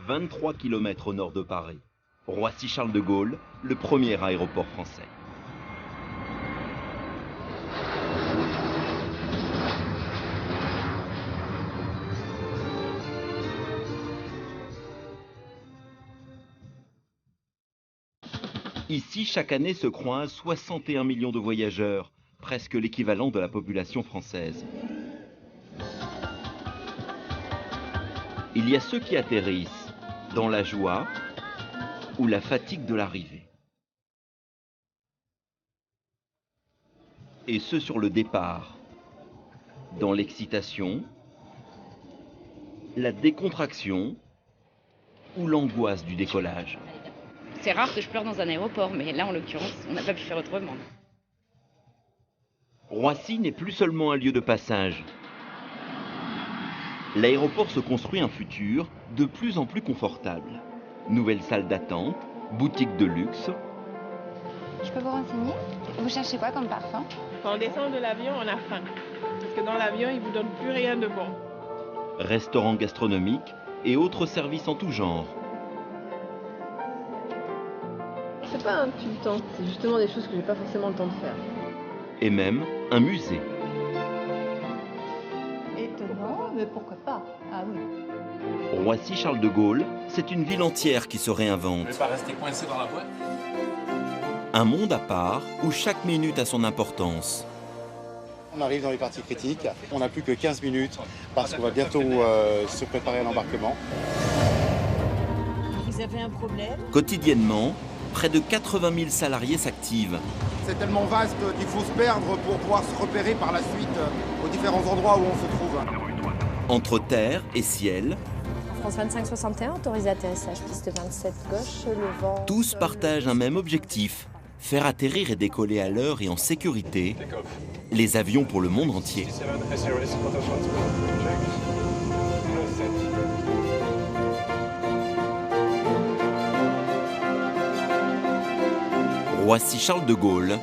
23 km au nord de Paris. Roissy-Charles de Gaulle, le premier aéroport français. Ici, chaque année se croisent 61 millions de voyageurs, presque l'équivalent de la population française. Il y a ceux qui atterrissent dans la joie ou la fatigue de l'arrivée. Et ceux sur le départ, dans l'excitation, la décontraction ou l'angoisse du décollage. C'est rare que je pleure dans un aéroport, mais là, en l'occurrence, on n'a pas pu faire autrement. Roissy n'est plus seulement un lieu de passage. L'aéroport se construit un futur de plus en plus confortable. Nouvelles salles d'attente, boutiques de luxe. Je peux vous renseigner? Vous cherchez quoi comme parfum? Quand on descend de l'avion, on a faim. Parce que dans l'avion, ils ne vous donnent plus rien de bon. Restaurants gastronomiques et autres services en tout genre. C'est pas un tue-le-temps, c'est justement des choses que j'ai pas forcément le temps de faire. Et même un musée. Étonnant, mais pourquoi pas? Ah oui. Roissy-Charles de Gaulle, c'est une ville entière qui se réinvente. Vous ne voulez pas rester coincé dans la boîte? Un monde à part où chaque minute a son importance. On arrive dans les parties critiques, on n'a plus que 15 minutes parce qu'on va bientôt se préparer à l'embarquement. Vous avez un problème? Quotidiennement, près de 80 000 salariés s'activent. C'est tellement vaste qu'il faut se perdre pour pouvoir se repérer par la suite aux différents endroits où on se trouve. Entre terre et ciel, France 2561, autorisé atterrissage, piste 27 gauche, le vent... tous partagent un même objectif, faire atterrir et décoller à l'heure et en sécurité les avions pour le monde entier. Roissy-Charles de Gaulle,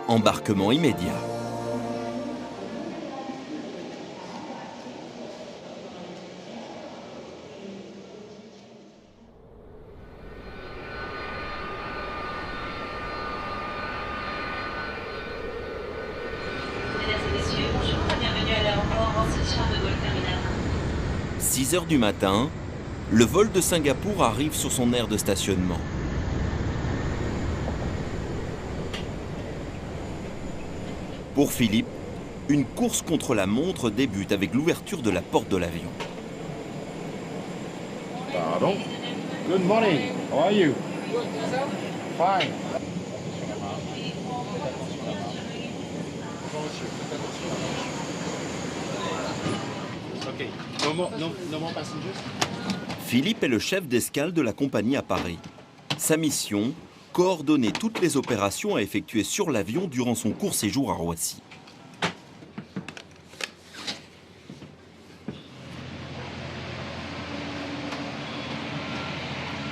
embarquement immédiat. Mesdames et messieurs, bonjour, bienvenue à l'aéroport Roissy-Charles de Gaulle Terminal. 6 heures du matin, le vol de Singapour arrive sur son aire de stationnement. Pour Philippe, une course contre la montre débute avec l'ouverture de la porte de l'avion. Pardon. Good morning. How are you? Fine. Ok. No more passengers. Philippe est le chef d'escale de la compagnie à Paris. Sa mission, coordonner toutes les opérations à effectuer sur l'avion durant son court séjour à Roissy.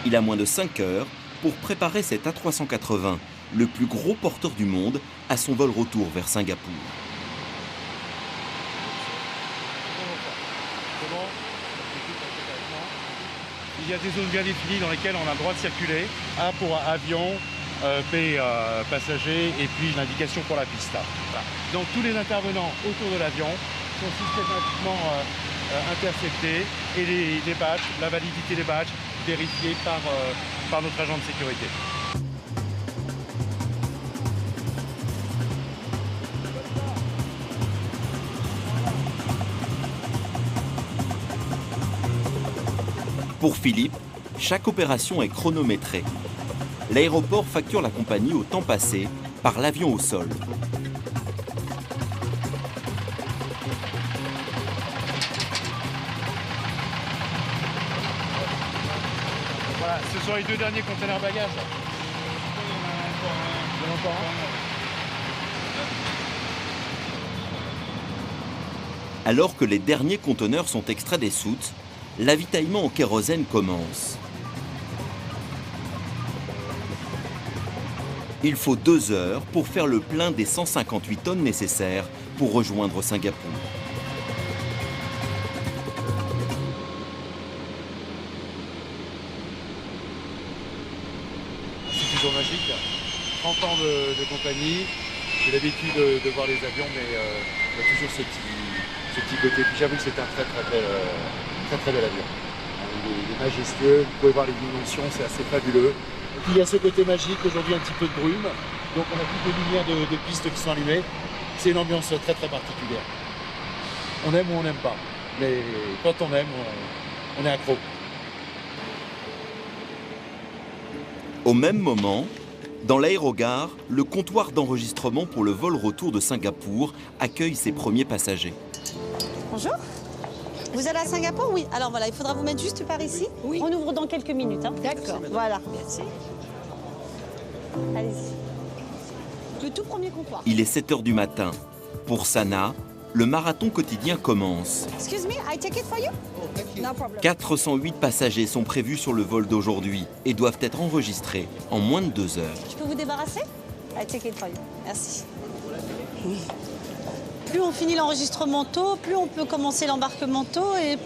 Il a moins de 5 heures pour préparer cet A380, le plus gros porteur du monde, à son vol retour vers Singapour. Il y a des zones bien définies dans lesquelles on a le droit de circuler. A pour avion, P passager et puis l'indication pour la piste. Voilà. Donc tous les intervenants autour de l'avion sont systématiquement interceptés et les badges, la validité des badges vérifiée par notre agent de sécurité. Pour Philippe, chaque opération est chronométrée. L'aéroport facture la compagnie au temps passé par l'avion au sol. Voilà, ce sont les 2 derniers conteneurs bagages. Il y en a encore un. Alors que les derniers conteneurs sont extraits des soutes, l'avitaillement au kérosène commence. Il faut 2 heures pour faire le plein des 158 tonnes nécessaires pour rejoindre Singapour. de compagnie. J'ai l'habitude de voir les avions, mais il y a toujours ce petit côté. Puis j'avoue que c'est un très bel avion. Il est majestueux, vous pouvez voir les dimensions, c'est assez fabuleux. Et puis il y a ce côté magique, aujourd'hui un petit peu de brume, donc on a toutes les lumières de pistes qui sont allumées. C'est une ambiance très particulière. On aime ou on n'aime pas, mais quand on aime, on est accro. Au même moment, dans l'aérogare, le comptoir d'enregistrement pour le vol retour de Singapour accueille ses premiers passagers. Bonjour. Vous allez à Singapour? Oui. Alors voilà, il faudra vous mettre juste par ici. Oui. On ouvre dans quelques minutes. Hein. D'accord. Voilà. Merci. Allez-y. Le tout premier comptoir. Il est 7 h du matin. Pour Sana, le marathon quotidien commence. Excuse me, I take it for you? No problem. 408 passagers sont prévus sur le vol d'aujourd'hui et doivent être enregistrés en moins de 2 heures. Je peux vous débarrasser? I take it for you. Merci. Plus on finit l'enregistrement tôt, plus on peut commencer l'embarquement tôt et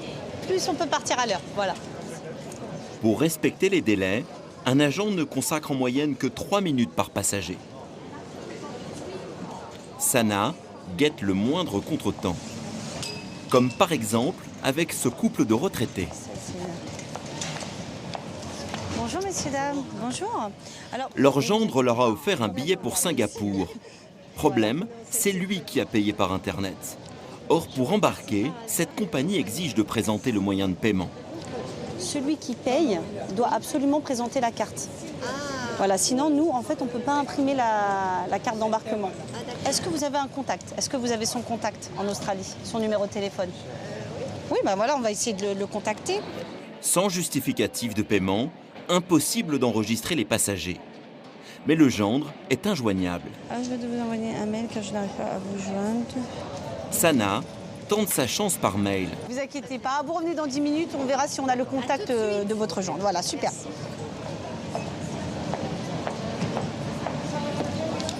plus on peut partir à l'heure. Voilà. Pour respecter les délais, un agent ne consacre en moyenne que 3 minutes par passager. Sana guette le moindre contretemps. Comme par exemple avec ce couple de retraités. Bonjour messieurs, dames. Bonjour. Alors, leur gendre leur a offert un billet pour Singapour. Problème, c'est lui qui a payé par Internet. Or, pour embarquer, cette compagnie exige de présenter le moyen de paiement. Celui qui paye doit absolument présenter la carte. Voilà, sinon, nous, en fait, on ne peut pas imprimer la carte d'embarquement. Est-ce que vous avez un contact? Est-ce que vous avez son contact en Australie, son numéro de téléphone? Oui, ben voilà, on va essayer de le contacter. Sans justificatif de paiement, impossible d'enregistrer les passagers. Mais le gendre est injoignable. Je vais vous envoyer un mail car je n'arrive pas à vous joindre. Sana tente sa chance par mail. Ne vous inquiétez pas, vous revenez dans 10 minutes, on verra si on a le contact de votre gendre. Voilà, super. Merci.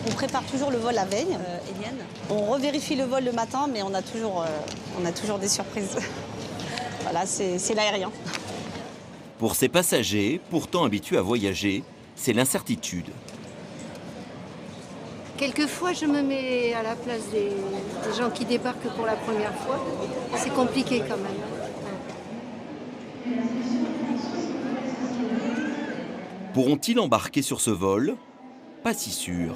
On prépare toujours le vol la veille, Eliane. On revérifie le vol le matin, mais on a toujours des surprises. Voilà, c'est l'aérien. Pour ces passagers, pourtant habitués à voyager, c'est l'incertitude. Quelquefois, je me mets à la place des gens qui débarquent pour la première fois. C'est compliqué quand même. Pourront-ils embarquer sur ce vol? Pas si sûr.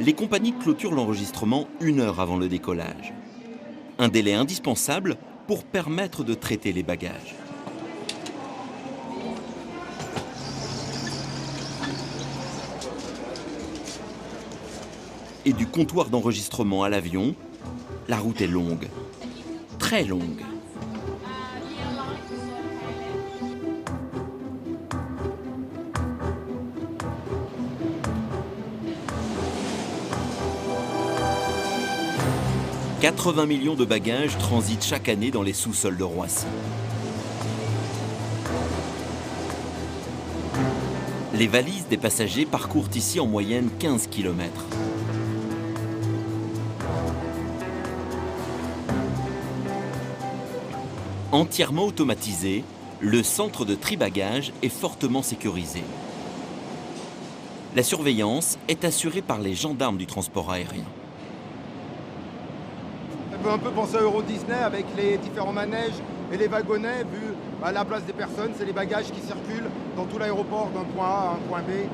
Les compagnies clôturent l'enregistrement 1 heure avant le décollage. Un délai indispensable pour permettre de traiter les bagages. Et du comptoir d'enregistrement à l'avion, la route est longue, très longue. « 80 millions de bagages transitent chaque année dans les sous-sols de Roissy. Les valises des passagers parcourent ici en moyenne 15 km. Entièrement automatisé, le centre de tri-bagages est fortement sécurisé. La surveillance est assurée par les gendarmes du transport aérien. Ça peut un peu penser à Euro Disney avec les différents manèges et les wagonnets, vu à la place des personnes, c'est les bagages qui circulent dans tout l'aéroport d'un point A à un point B.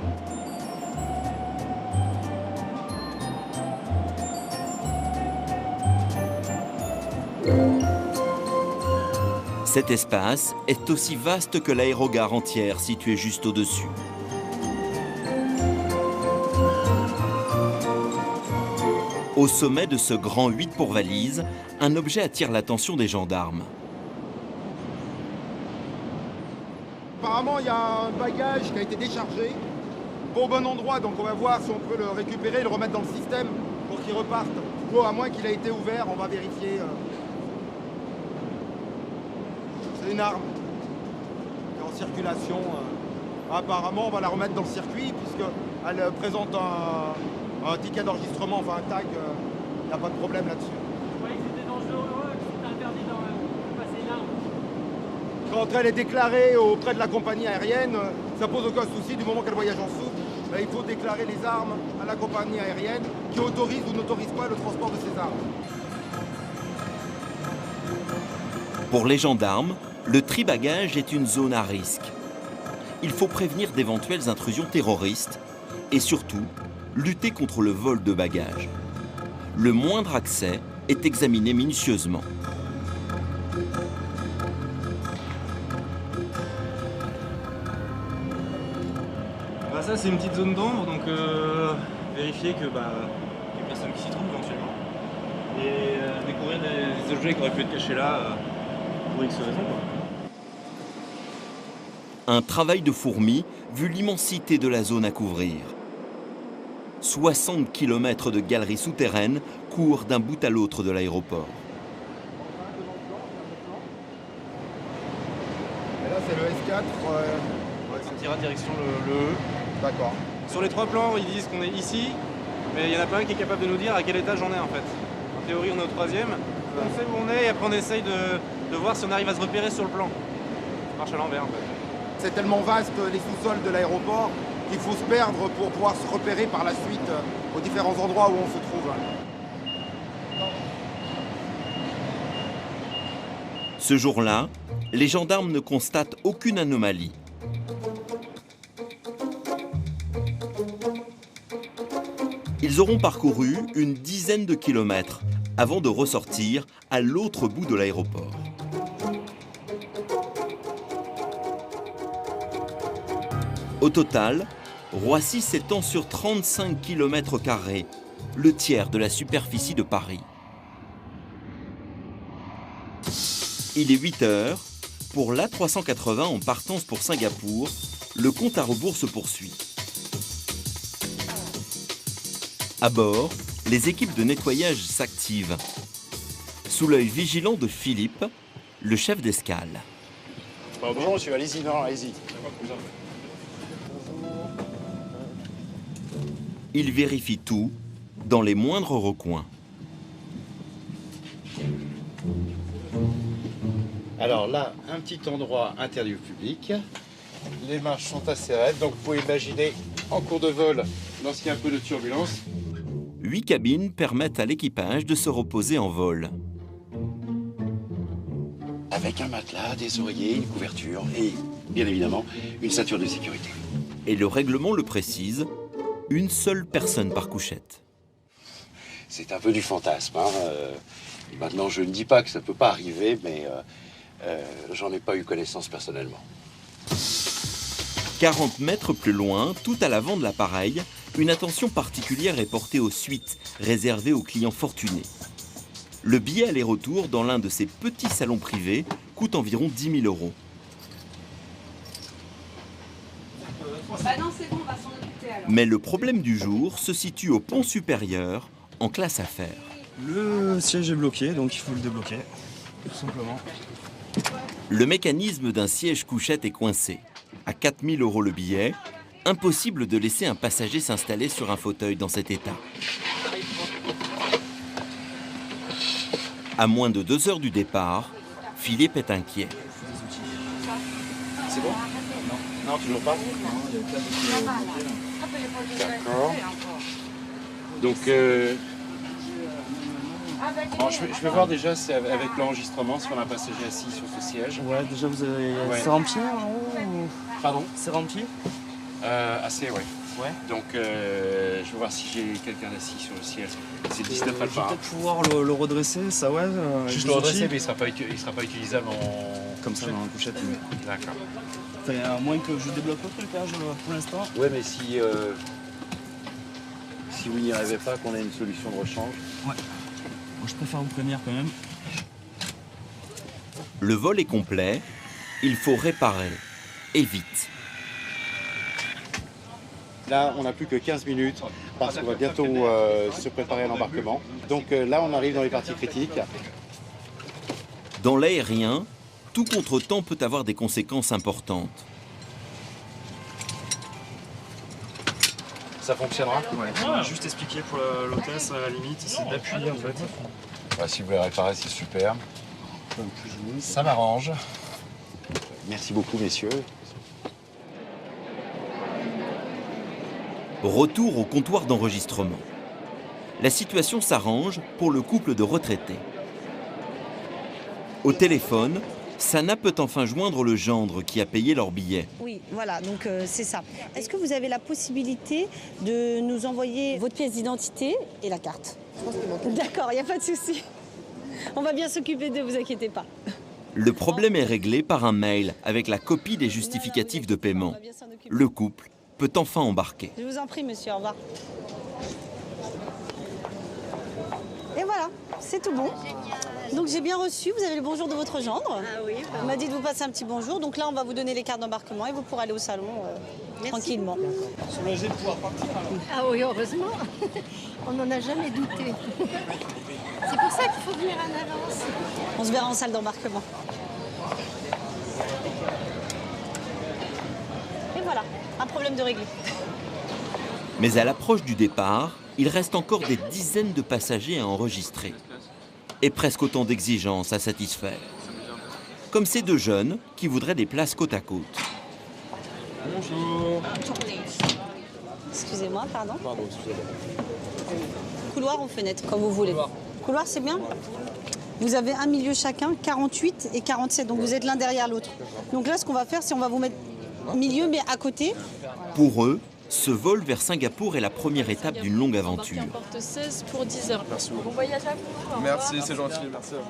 Cet espace est aussi vaste que l'aérogare entière située juste au-dessus. Au sommet de ce grand 8 pour valise, un objet attire l'attention des gendarmes. Apparemment, il y a un bagage qui a été déchargé, pas au bon endroit, donc on va voir si on peut le récupérer et le remettre dans le système pour qu'il reparte. Ou à moins qu'il ait été ouvert, on va vérifier. C'est une arme qui est en circulation. Apparemment, on va la remettre dans le circuit puisqu'elle présente un ticket d'enregistrement, enfin un tag. Il n'y a pas de problème là-dessus. Je croyais que c'était dangereux, que c'était interdit de passer une arme. Quand elle est déclarée auprès de la compagnie aérienne, ça pose aucun souci du moment qu'elle voyage en souple. ben, il faut déclarer les armes à la compagnie aérienne qui autorise ou n'autorise pas le transport de ces armes. Pour les gendarmes, le tri-bagages est une zone à risque. Il faut prévenir d'éventuelles intrusions terroristes et surtout lutter contre le vol de bagages. Le moindre accès est examiné minutieusement. Bah ça c'est une petite zone d'ombre, donc vérifier que y a personne qui s'y trouve éventuellement. Et découvrir des objets qui auraient pu être cachés là pour X raisons. Un travail de fourmi vu l'immensité de la zone à couvrir. 60 km de galeries souterraines courent d'un bout à l'autre de l'aéroport. Et là c'est le S4. On partira direction le E. D'accord. Sur les 3 plans, ils disent qu'on est ici, mais il n'y en a pas un qui est capable de nous dire à quel étage on est en fait. En théorie, on est au 3e. On sait où on est et après on essaye de voir si on arrive à se repérer sur le plan. Ça marche à l'envers en fait. C'est tellement vaste les sous-sols de l'aéroport qu'il faut se perdre pour pouvoir se repérer par la suite aux différents endroits où on se trouve. Ce jour-là, les gendarmes ne constatent aucune anomalie. Ils auront parcouru une dizaine de kilomètres avant de ressortir à l'autre bout de l'aéroport. Au total, Roissy s'étend sur 35 km², le tiers de la superficie de Paris. Il est 8 heures. Pour l'A380 en partance pour Singapour, le compte à rebours se poursuit. À bord, les équipes de nettoyage s'activent. Sous l'œil vigilant de Philippe, le chef d'escale. Bonjour monsieur, allez-y, non, allez-y. Il vérifie tout dans les moindres recoins. Alors là, un petit endroit interdit au public. Les marches sont assez raides, donc vous pouvez imaginer en cours de vol, lorsqu'il y a un peu de turbulence. 8 cabines permettent à l'équipage de se reposer en vol. Avec un matelas, des oreillers, une couverture et, bien évidemment, une ceinture de sécurité. Et le règlement le précise, une seule personne par couchette. C'est un peu du fantasme. Maintenant, je ne dis pas que ça ne peut pas arriver, mais j'en ai pas eu connaissance personnellement. 40 mètres plus loin, tout à l'avant de l'appareil, une attention particulière est portée aux suites réservées aux clients fortunés. Le billet aller-retour dans l'un de ces petits salons privés coûte environ 10 000 €. Mais le problème du jour se situe au pont supérieur, en classe affaires. Le siège est bloqué, donc il faut le débloquer, tout simplement. Le mécanisme d'un siège couchette est coincé. À 4 000 € le billet, impossible de laisser un passager s'installer sur un fauteuil dans cet état. À moins de 2 heures du départ, Philippe est inquiet. C'est bon? Non, toujours pas? D'accord. Donc, bon, je vais voir déjà si avec l'enregistrement si on a un passager assis sur ce siège. Ouais, déjà vous avez... Ouais. C'est rempli en haut ou... Pardon? C'est rempli? Assez, ouais. Ouais. Donc, je vais voir si j'ai quelqu'un assis sur le siège. C'est 19 alpha. Je vais peut-être pouvoir le redresser, ça ouais. Juste le redresser, mais il ne sera pas utilisable en... Comme ça dans la couchette. Mais... D'accord. Enfin, à moins que je débloque le truc, hein, pour l'instant. Ouais, mais si vous n'y arrivez pas, qu'on ait une solution de rechange. Ouais. Bon, je préfère vous prévenir quand même. Le vol est complet, il faut réparer, et vite. Là, on n'a plus que 15 minutes parce qu'on va bientôt se préparer à l'embarquement. Donc là, on arrive dans les parties critiques. Dans l'aérien, tout contretemps peut avoir des conséquences importantes. Ça fonctionnera? Ouais, on va juste expliquer pour l'hôtesse, à la limite, c'est d'appuyer en fait. Ouais, si vous voulez réparer, c'est super. Ça m'arrange. Merci beaucoup, messieurs. Retour au comptoir d'enregistrement. La situation s'arrange pour le couple de retraités. Au téléphone, Sana peut enfin joindre le gendre qui a payé leur billet. Oui, voilà, donc c'est ça. Est-ce que vous avez la possibilité de nous envoyer votre pièce d'identité et la carte? D'accord, il n'y a pas de souci. On va bien s'occuper d'eux, vous inquiétez pas. Le problème est réglé par un mail avec la copie des justificatifs de paiement. Le couple peut enfin embarquer. Je vous en prie, monsieur, au revoir. Et voilà, c'est tout bon. Donc j'ai bien reçu, vous avez le bonjour de votre gendre. Ah oui. Il m'a dit de vous passer un petit bonjour. Donc là, on va vous donner les cartes d'embarquement et vous pourrez aller au salon tranquillement. Soulagé de pouvoir partir alors. Ah oui, heureusement. On n'en a jamais douté. C'est pour ça qu'il faut venir en avance. On se verra en salle d'embarquement. Et voilà, un problème de réglé. Mais à l'approche du départ, il reste encore des dizaines de passagers à enregistrer. Et presque autant d'exigences à satisfaire. Comme ces deux jeunes qui voudraient des places côte à côte. Bonjour. Excusez-moi, pardon. Pardon, excusez-moi. Couloir ou fenêtre, comme vous voulez. Couloir, c'est bien. Vous avez un milieu chacun, 48 et 47, donc vous êtes l'un derrière l'autre. Donc là, ce qu'on va faire, c'est on va vous mettre milieu, mais à côté. Pour eux, ce vol vers Singapour est la première étape d'une longue aventure. Porte 16 pour 10 heures. Merci beaucoup. Bon voyage à vous. Merci, c'est gentil, merci à vous.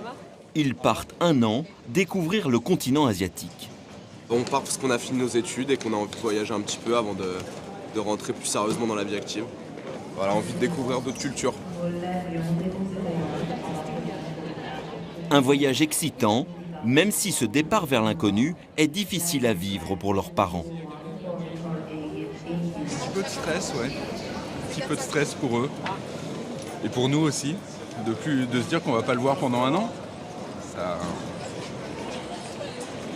Ils partent un an découvrir le continent asiatique. On part parce qu'on a fini nos études et qu'on a envie de voyager un petit peu avant de rentrer plus sérieusement dans la vie active. Voilà, envie de découvrir d'autres cultures. Un voyage excitant, même si ce départ vers l'inconnu est difficile à vivre pour leurs parents. Un petit peu de stress, ouais. Un petit peu de stress pour eux. Et pour nous aussi, de se dire qu'on va pas le voir pendant un an. Ça,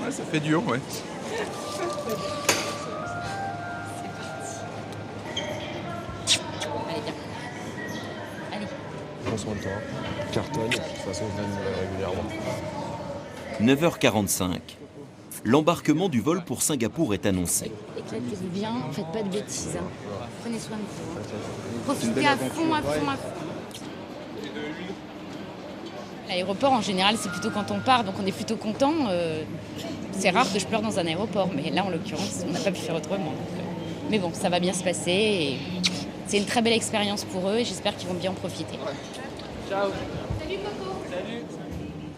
ouais, ça fait dur, ouais. Allez, bien. Allez. Prends soin de toi. Cartonne, et puis de toute façon, on vient régulièrement. 9h45. L'embarquement du vol pour Singapour est annoncé. Éclatez-vous bien, faites pas de bêtises. Hein. Prenez soin de vous. Profitez à fond, à fond, à fond. L'aéroport, en général, c'est plutôt quand on part, donc on est plutôt content. C'est rare que je pleure dans un aéroport, mais là, en l'occurrence, on n'a pas pu faire autrement. Mais bon, ça va bien se passer. Et c'est une très belle expérience pour eux et j'espère qu'ils vont bien en profiter. Ciao. Salut Coco. Salut.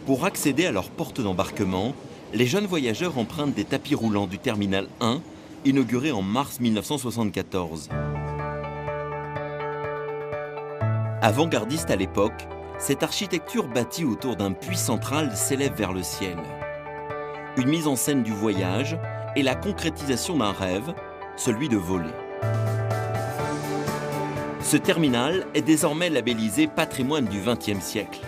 Pour accéder à leur porte d'embarquement, les jeunes voyageurs empruntent des tapis roulants du terminal 1, inauguré en mars 1974. Avant-gardiste à l'époque, cette architecture bâtie autour d'un puits central s'élève vers le ciel. Une mise en scène du voyage et la concrétisation d'un rêve, celui de voler. Ce terminal est désormais labellisé patrimoine du XXe siècle.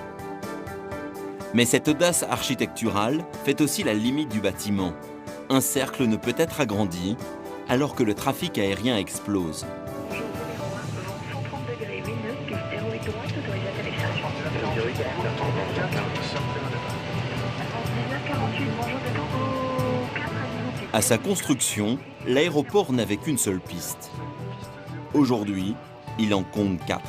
Mais cette audace architecturale fait aussi la limite du bâtiment. Un cercle ne peut être agrandi alors que le trafic aérien explose. À sa construction, l'aéroport n'avait qu'une seule piste. Aujourd'hui, il en compte 4.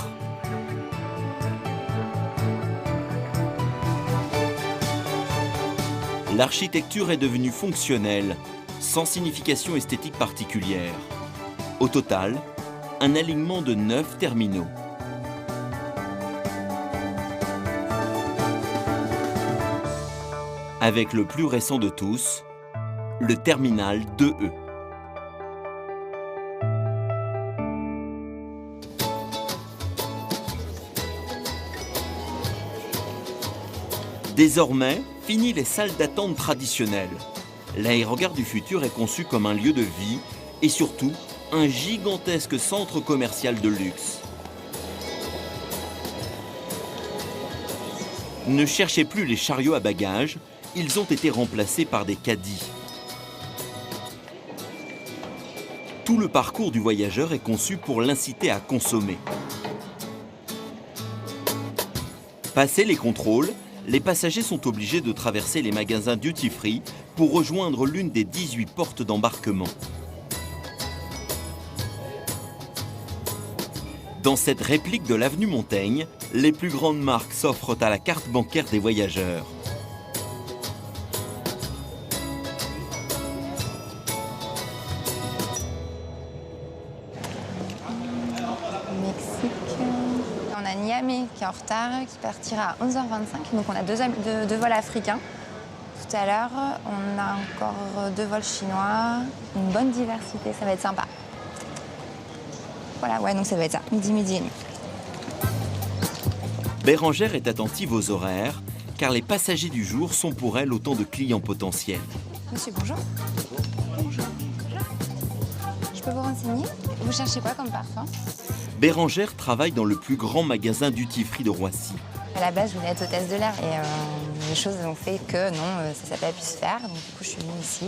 L'architecture est devenue fonctionnelle, sans signification esthétique particulière. Au total, un alignement de 9 terminaux. Avec le plus récent de tous, le terminal 2E. Désormais, fini les salles d'attente traditionnelles. L'aérogare du futur est conçu comme un lieu de vie et surtout un gigantesque centre commercial de luxe. Ne cherchez plus les chariots à bagages, ils ont été remplacés par des caddies. Tout le parcours du voyageur est conçu pour l'inciter à consommer. Passés les contrôles, les passagers sont obligés de traverser les magasins duty-free pour rejoindre l'une des 18 portes d'embarquement. Dans cette réplique de l'avenue Montaigne, les plus grandes marques s'offrent à la carte bancaire des voyageurs. On a Niamey qui est en retard, qui partira à 11h25. Donc on a deux vols africains. Tout à l'heure, on a encore 2 vols chinois. Une bonne diversité, ça va être sympa. Voilà, ouais, donc ça va être ça, midi et demi. Bérengère est attentive aux horaires, car les passagers du jour sont pour elle autant de clients potentiels. Monsieur, bonjour. Bonjour. Je peux vous renseigner? Vous cherchez quoi comme parfum? Bérengère travaille dans le plus grand magasin duty-free de Roissy. À la base, je voulais être hôtesse de l'air et les choses ont fait que non, ça n'a pas pu se faire. Donc du coup, je suis venue ici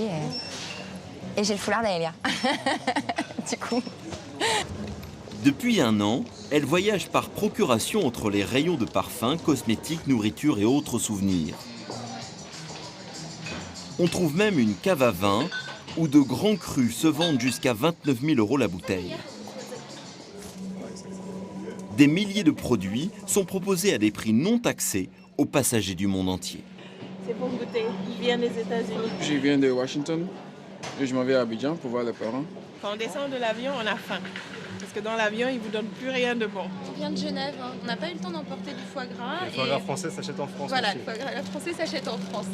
et j'ai le foulard d'Aélia. Du coup. Depuis 1 an, elle voyage par procuration entre les rayons de parfums, cosmétiques, nourriture et autres souvenirs. On trouve même une cave à vin où de grands crus se vendent jusqu'à 29 000 € la bouteille. Des milliers de produits sont proposés à des prix non taxés aux passagers du monde entier. C'est pour goûter. Il vient des États-Unis. Je viens de Washington et je m'en vais à Abidjan pour voir les parents. Quand on descend de l'avion, on a faim. Parce que dans l'avion, ils ne vous donnent plus rien de bon. On vient de Genève, hein. On n'a pas eu le temps d'emporter du foie gras. Le foie gras français s'achète en France. Voilà, aussi. le foie gras français s'achète en France.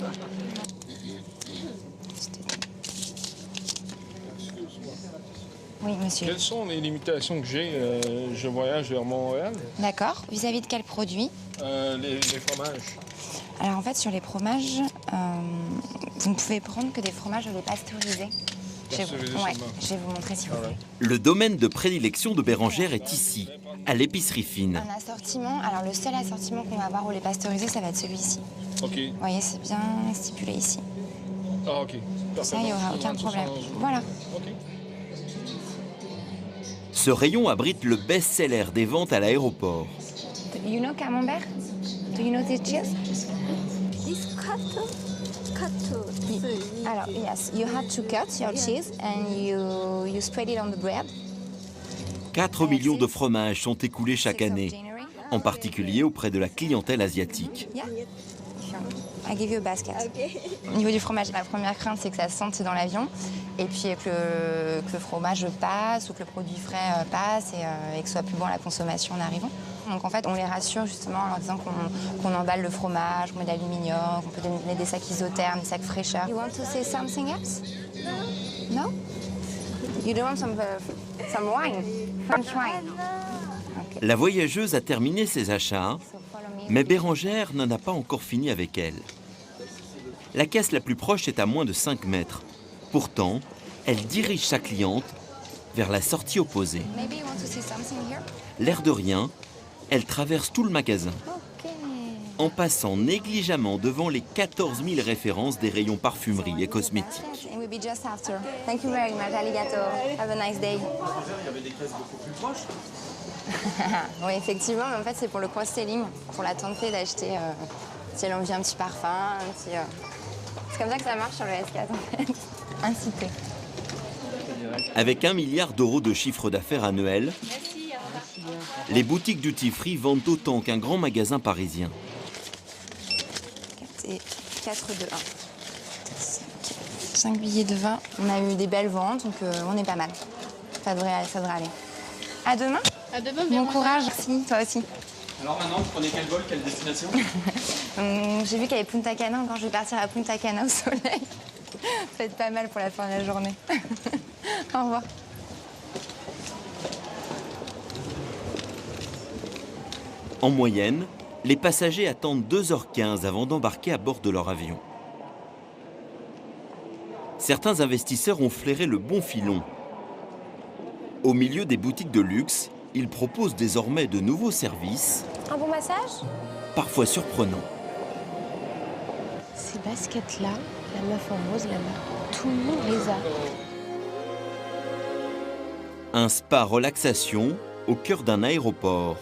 Oui, monsieur. Quelles sont les limitations que j'ai? Je voyage vers Montréal. D'accord. Vis-à-vis de quel produit? Les fromages. Alors en fait, sur les fromages, vous ne pouvez prendre que des fromages au lait pasteurisé. Je vais vous montrer si vous voulez. Le domaine de prédilection de Bérengère est ici, à l'épicerie fine. Un assortiment, alors le seul assortiment qu'on va avoir au lait pasteurisé, ça va être celui-ci. Ok. Vous voyez, c'est bien stipulé ici. Ah, ok. Ça, il n'y aura aucun problème. Voilà. Ok. Ce rayon abrite le best-seller des ventes à l'aéroport. You know camembert? Do you know this cheese? This Alors, yes, you have to cut your cheese and you spread it on the bread. 4 millions de fromages sont écoulés chaque année, en particulier auprès de la clientèle asiatique. Yeah. I give you a basket. Au niveau du fromage, la première crainte, c'est que ça sente dans l'avion. Et puis que le fromage passe ou que le produit frais passe et que ce soit plus bon à la consommation en arrivant. Donc en fait, on les rassure justement en leur disant qu'on emballe le fromage, qu'on met de l'aluminium, qu'on peut donner des sacs isothermes, des sacs fraîcheur. You want to say something else? No? You don't want some wine? French wine? Okay. La voyageuse a terminé ses achats, mais Bérengère n'en a pas encore fini avec elle. La caisse la plus proche est à moins de 5 mètres. Pourtant, elle dirige sa cliente vers la sortie opposée. L'air de rien, elle traverse tout le magasin, en passant négligemment devant les 14 000 références des rayons parfumerie et cosmétiques. Thank you very much, arigato. Have a nice day. Il y avait des caisses beaucoup plus proches. Oui, effectivement, mais en fait, c'est pour le cross-selling, pour la tenter d'acheter, si elle a envie un petit parfum, un petit... C'est comme ça que ça marche sur le S4, en fait. Incité. Avec 1 milliard d'euros de chiffre d'affaires annuel, les boutiques duty-free vendent autant qu'un grand magasin parisien. 4, 2, 1. 5 billets de 20. On a eu des belles ventes, donc on est pas mal. Ça devrait aller. À demain. À demain, bon courage. Merci, toi aussi. Alors maintenant, vous prenez quel vol, quelle destination? J'ai vu qu'il y avait Punta Cana, encore je vais partir à Punta Cana au soleil. Ça va être pas mal pour la fin de la journée. Au revoir. En moyenne, les passagers attendent 2h15 avant d'embarquer à bord de leur avion. Certains investisseurs ont flairé le bon filon. Au milieu des boutiques de luxe, ils proposent désormais de nouveaux services, Un bon massage? parfois surprenants. Ces baskets-là, la meuf en rose là-bas, tout le monde les a. Un spa relaxation au cœur d'un aéroport.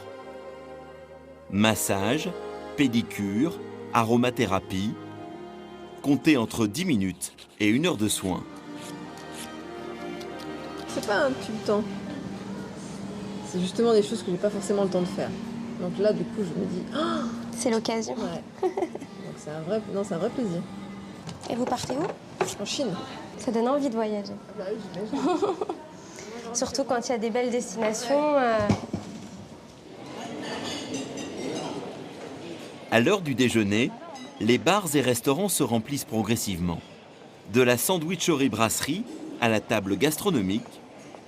Massage, pédicure, aromathérapie, comptez entre 10 minutes et 1 heure de soins. C'est pas un tue-temps. C'est justement des choses que j'ai pas forcément le temps de faire. Donc là, du coup, je me dis... Oh, c'est l'occasion. Ouais. Donc c'est un vrai plaisir. Et vous partez où? En Chine. Ça donne envie de voyager. Ah bah oui, j'imagine. Surtout quand il y a des belles destinations. À l'heure du déjeuner, les bars et restaurants se remplissent progressivement. De la sandwicherie-brasserie à la table gastronomique,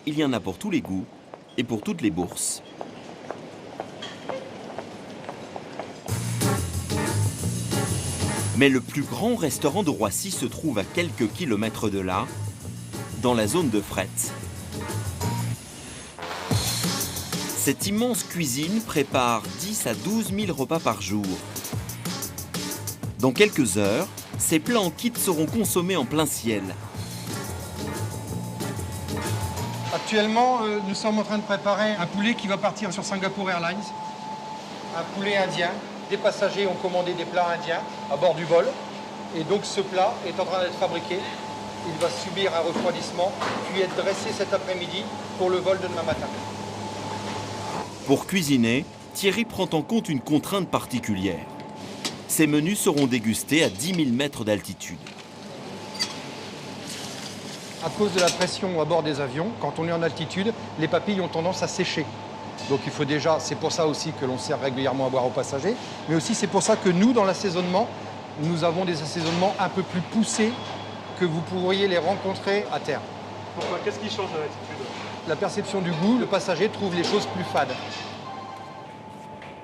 il y en a pour tous les goûts et pour toutes les bourses. Mais le plus grand restaurant de Roissy se trouve à quelques kilomètres de là, dans la zone de Fretz. Cette immense cuisine prépare 10 à 12 000 repas par jour. Dans quelques heures, ces plats en kit seront consommés en plein ciel. Actuellement, nous sommes en train de préparer un poulet qui va partir sur Singapore Airlines. Un poulet indien. Des passagers ont commandé des plats indiens à bord du vol. Et donc ce plat est en train d'être fabriqué. Il va subir un refroidissement, puis être dressé cet après-midi pour le vol de demain matin. Pour cuisiner, Thierry prend en compte une contrainte particulière. Ces menus seront dégustés à 10 000 mètres d'altitude. À cause de la pression à bord des avions, quand on est en altitude, les papilles ont tendance à sécher. Donc il faut déjà, c'est pour ça aussi que l'on sert régulièrement à boire aux passagers, mais aussi c'est pour ça que nous, dans l'assaisonnement, nous avons des assaisonnements un peu plus poussés que vous pourriez les rencontrer à terre. Pourquoi? Qu'est-ce qui change à l'altitude? La perception du goût, le passager trouve les choses plus fades.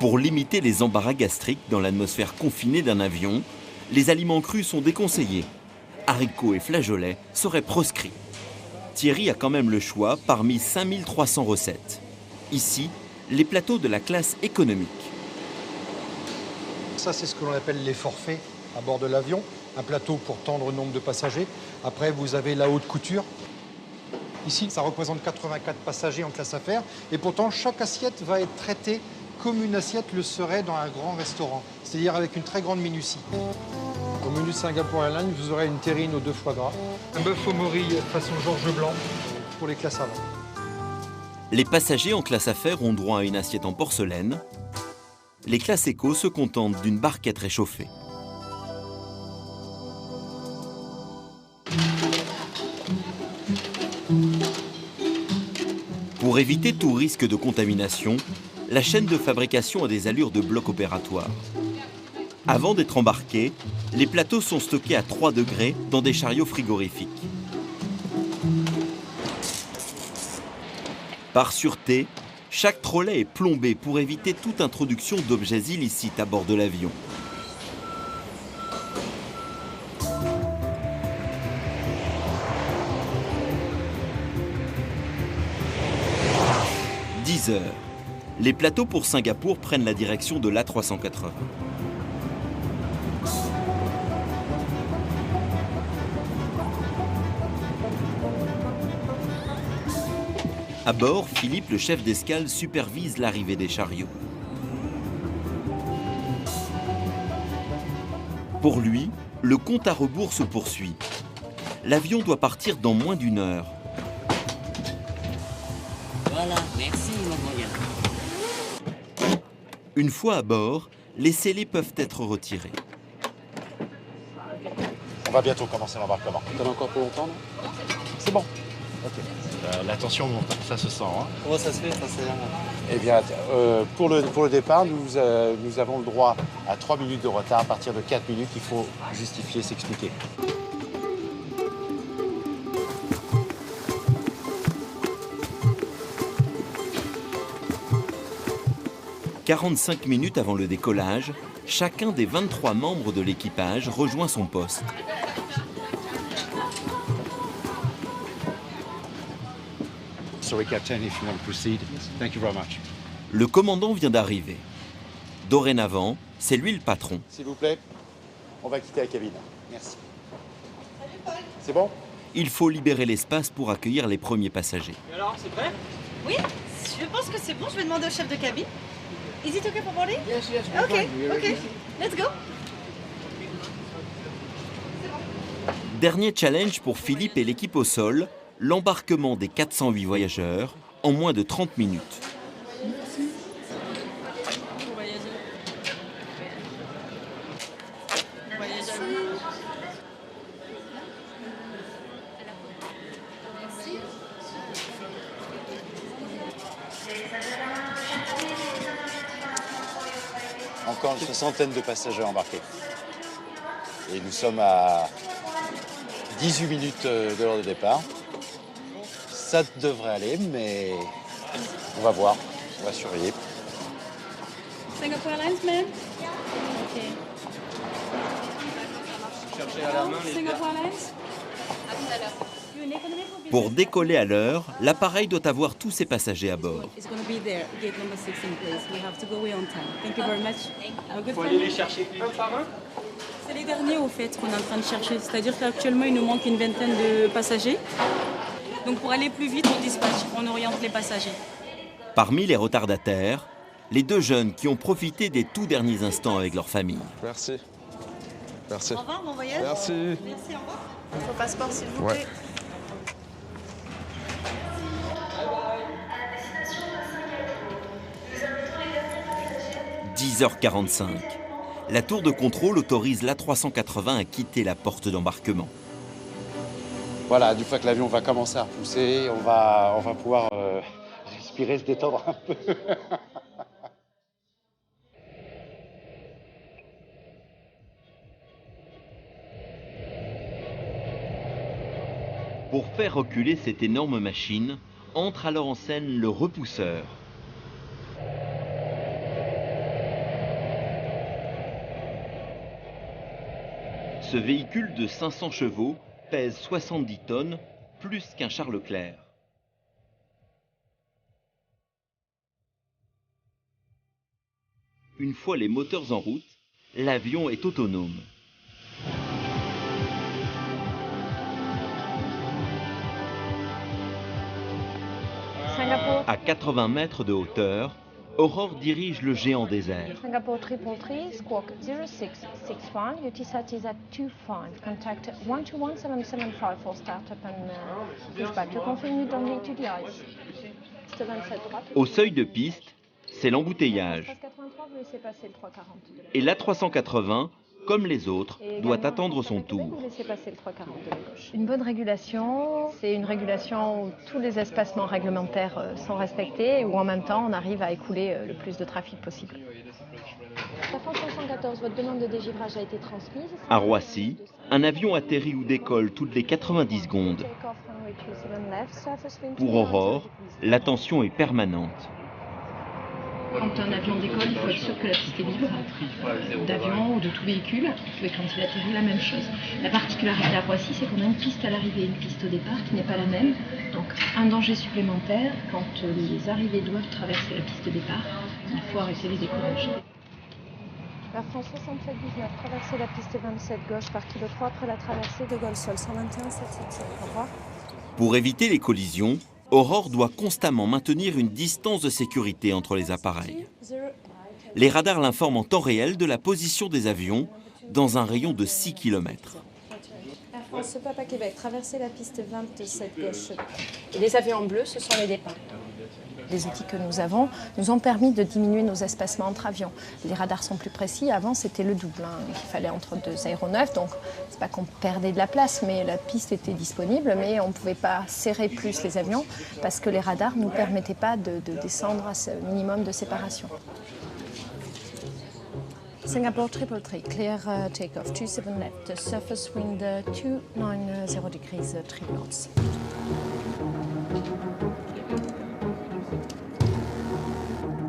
Pour limiter les embarras gastriques dans l'atmosphère confinée d'un avion, les aliments crus sont déconseillés. Haricots et flageolets seraient proscrits. Thierry a quand même le choix parmi 5300 recettes. Ici, les plateaux de la classe économique. Ça, c'est ce que l'on appelle les forfaits à bord de l'avion. Un plateau pour tant de nombre de passagers. Après, vous avez la haute couture. Ici, ça représente 84 passagers en classe affaires. Et pourtant, chaque assiette va être traitée comme une assiette le serait dans un grand restaurant. C'est-à-dire avec une très grande minutie. Au menu Singapore Airlines, vous aurez une terrine aux 2 foie gras. Un bœuf au morille façon Georges Blanc pour les classes avant. Les passagers en classe affaires ont droit à une assiette en porcelaine. Les classes éco se contentent d'une barquette réchauffée. Pour éviter tout risque de contamination, la chaîne de fabrication a des allures de bloc opératoire. Avant d'être embarqués, les plateaux sont stockés à 3 degrés dans des chariots frigorifiques. Par sûreté, chaque trolley est plombé pour éviter toute introduction d'objets illicites à bord de l'avion. « 10 heures. Les plateaux pour Singapour prennent la direction de l'A380. À bord, Philippe, le chef d'escale, supervise l'arrivée des chariots. Pour lui, le compte à rebours se poursuit. L'avion doit partir dans moins d'1 heure. Voilà, merci mon voyage. Une fois à bord, les scellés peuvent être retirés. On va bientôt commencer l'embarquement. T'en as encore pour longtemps, non? C'est bon. Ok. La tension monte, ça se sent. Hein. Comment ça se fait, ça c'est... Eh bien, pour le départ, nous avons le droit à 3 minutes de retard. À partir de 4 minutes, il faut justifier, s'expliquer. « 45 minutes avant le décollage, chacun des 23 membres de l'équipage rejoint son poste. Sorry, Captain, if you want to proceed. Thank you very much. Le commandant vient d'arriver. Dorénavant, c'est lui le patron. S'il vous plaît, on va quitter la cabine. Merci. C'est bon? Il faut libérer l'espace pour accueillir les premiers passagers. Et alors, c'est prêt? Oui, je pense que c'est bon. Je vais demander au chef de cabine. Is it okay for boarding? Yes, yes. Okay, okay. Let's go. Dernier challenge pour Philippe et l'équipe au sol, l'embarquement des 408 voyageurs en moins de 30 minutes. Encore une soixantaine de passagers embarqués. Et nous sommes à 18 minutes de l'heure de départ. Ça devrait aller, mais on va voir, on va surveiller. Singapore Airlines, man. Ok. Cherchez à la main les Singapore Airlines. À tout à l'heure. Pour décoller à l'heure, l'appareil doit avoir tous ses passagers à bord. It's going to be there, gate number 16, please. We have to go away on time. Thank you very much. Have a good Faut time. aller les chercher un par un. C'est les derniers au fait qu'on est en train de chercher. C'est-à-dire qu'actuellement il nous manque une vingtaine de passagers. Donc pour aller plus vite, on dispatche, on oriente les passagers. Parmi les retardataires, les deux jeunes qui ont profité des tout derniers instants avec leur famille. Merci. Merci. Au revoir, bon voyage. Merci. Merci, au revoir. Votre passeport, s'il vous Ouais. plaît. « 10h45. La tour de contrôle autorise l'A380 à quitter la porte d'embarquement. Voilà, une fois que l'avion va commencer à repousser, on va pouvoir respirer, se détendre un peu. Pour faire reculer cette énorme machine, entre alors en scène le repousseur. Ce véhicule de 500 chevaux pèse 70 tonnes, plus qu'un Charles Leclerc. Une fois les moteurs en route, l'avion est autonome. Singapour. À 80 mètres de hauteur, Aurore dirige le géant des airs. Singapore 333, squawk 0665, UTSAT is at 25. Contact 121-775 for startup and pushback. To confirm you don't need to the ice. Piste 27 droite. Au seuil de piste, c'est l'embouteillage. 83, vous laissez passer le 340 de la Et l'A380, comme les autres, doit attendre son tour. Vous laissez passer le 340 de la gauche. Une bonne régulation, c'est une régulation où tous les espacements réglementaires sont respectés et où en même temps on arrive à écouler le plus de trafic possible. La France 514, votre demande de dégivrage a été transmise. À Roissy, un avion atterrit ou décolle toutes les 90 secondes. Pour Aurore, la tension est permanente. Quand un avion décolle, il faut être sûr que la piste est libre, d'avion ou de tout véhicule. Et quand il atterrit, la même chose. La particularité à Roissy, c'est qu'on a une piste à l'arrivée et une piste au départ qui n'est pas la même. Donc un danger supplémentaire, quand les arrivées doivent traverser la piste de départ, il faut arrêter les décollages. La France 6719, traverser la piste 27 gauche par kilo 3 après la traversée de Gaulle-Sol 121 777. Au revoir. Pour éviter les collisions, Aurore doit constamment maintenir une distance de sécurité entre les appareils. Les radars l'informent en temps réel de la position des avions dans un rayon de 6 km. Air France Papa Québec, traverser la piste 27 gauche. Et les avions en bleu, ce sont les départs. Les outils que nous avons nous ont permis de diminuer nos espacements entre avions. Les radars sont plus précis. Avant, c'était le double. Il fallait entre deux aéronefs. Donc, c'est pas qu'on perdait de la place, mais la piste était disponible. Mais on ne pouvait pas serrer plus les avions parce que les radars ne nous permettaient pas de descendre à ce minimum de séparation. Singapore 333, clear takeoff 27 left, surface wind 290 degrees 3 knots.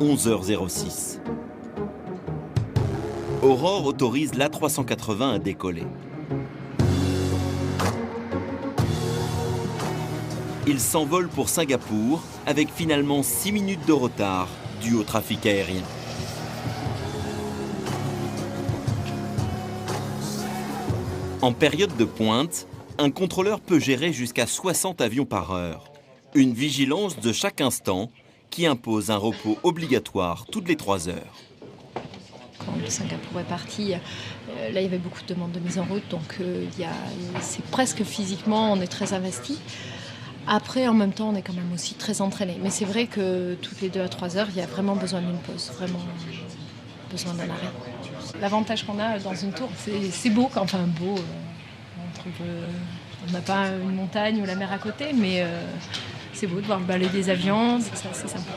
« 11h06. Aurore autorise l'A380 à décoller. Il s'envole pour Singapour avec finalement 6 minutes de retard dû au trafic aérien. En période de pointe, un contrôleur peut gérer jusqu'à 60 avions par heure. Une vigilance de chaque instant qui impose un repos obligatoire toutes les 3 heures. Quand Singapour est parti, là il y avait beaucoup de demandes de mise en route, donc c'est presque physiquement, on est très investi. Après, en même temps, on est quand même aussi très entraîné. Mais c'est vrai que toutes les 2 à 3 heures, il y a vraiment besoin d'une pause, vraiment besoin d'un arrêt. L'avantage qu'on a dans une tour, c'est beau, enfin beau, on n'a pas une montagne ou la mer à côté, mais c'est beau de voir le balai des avions, c'est sympa.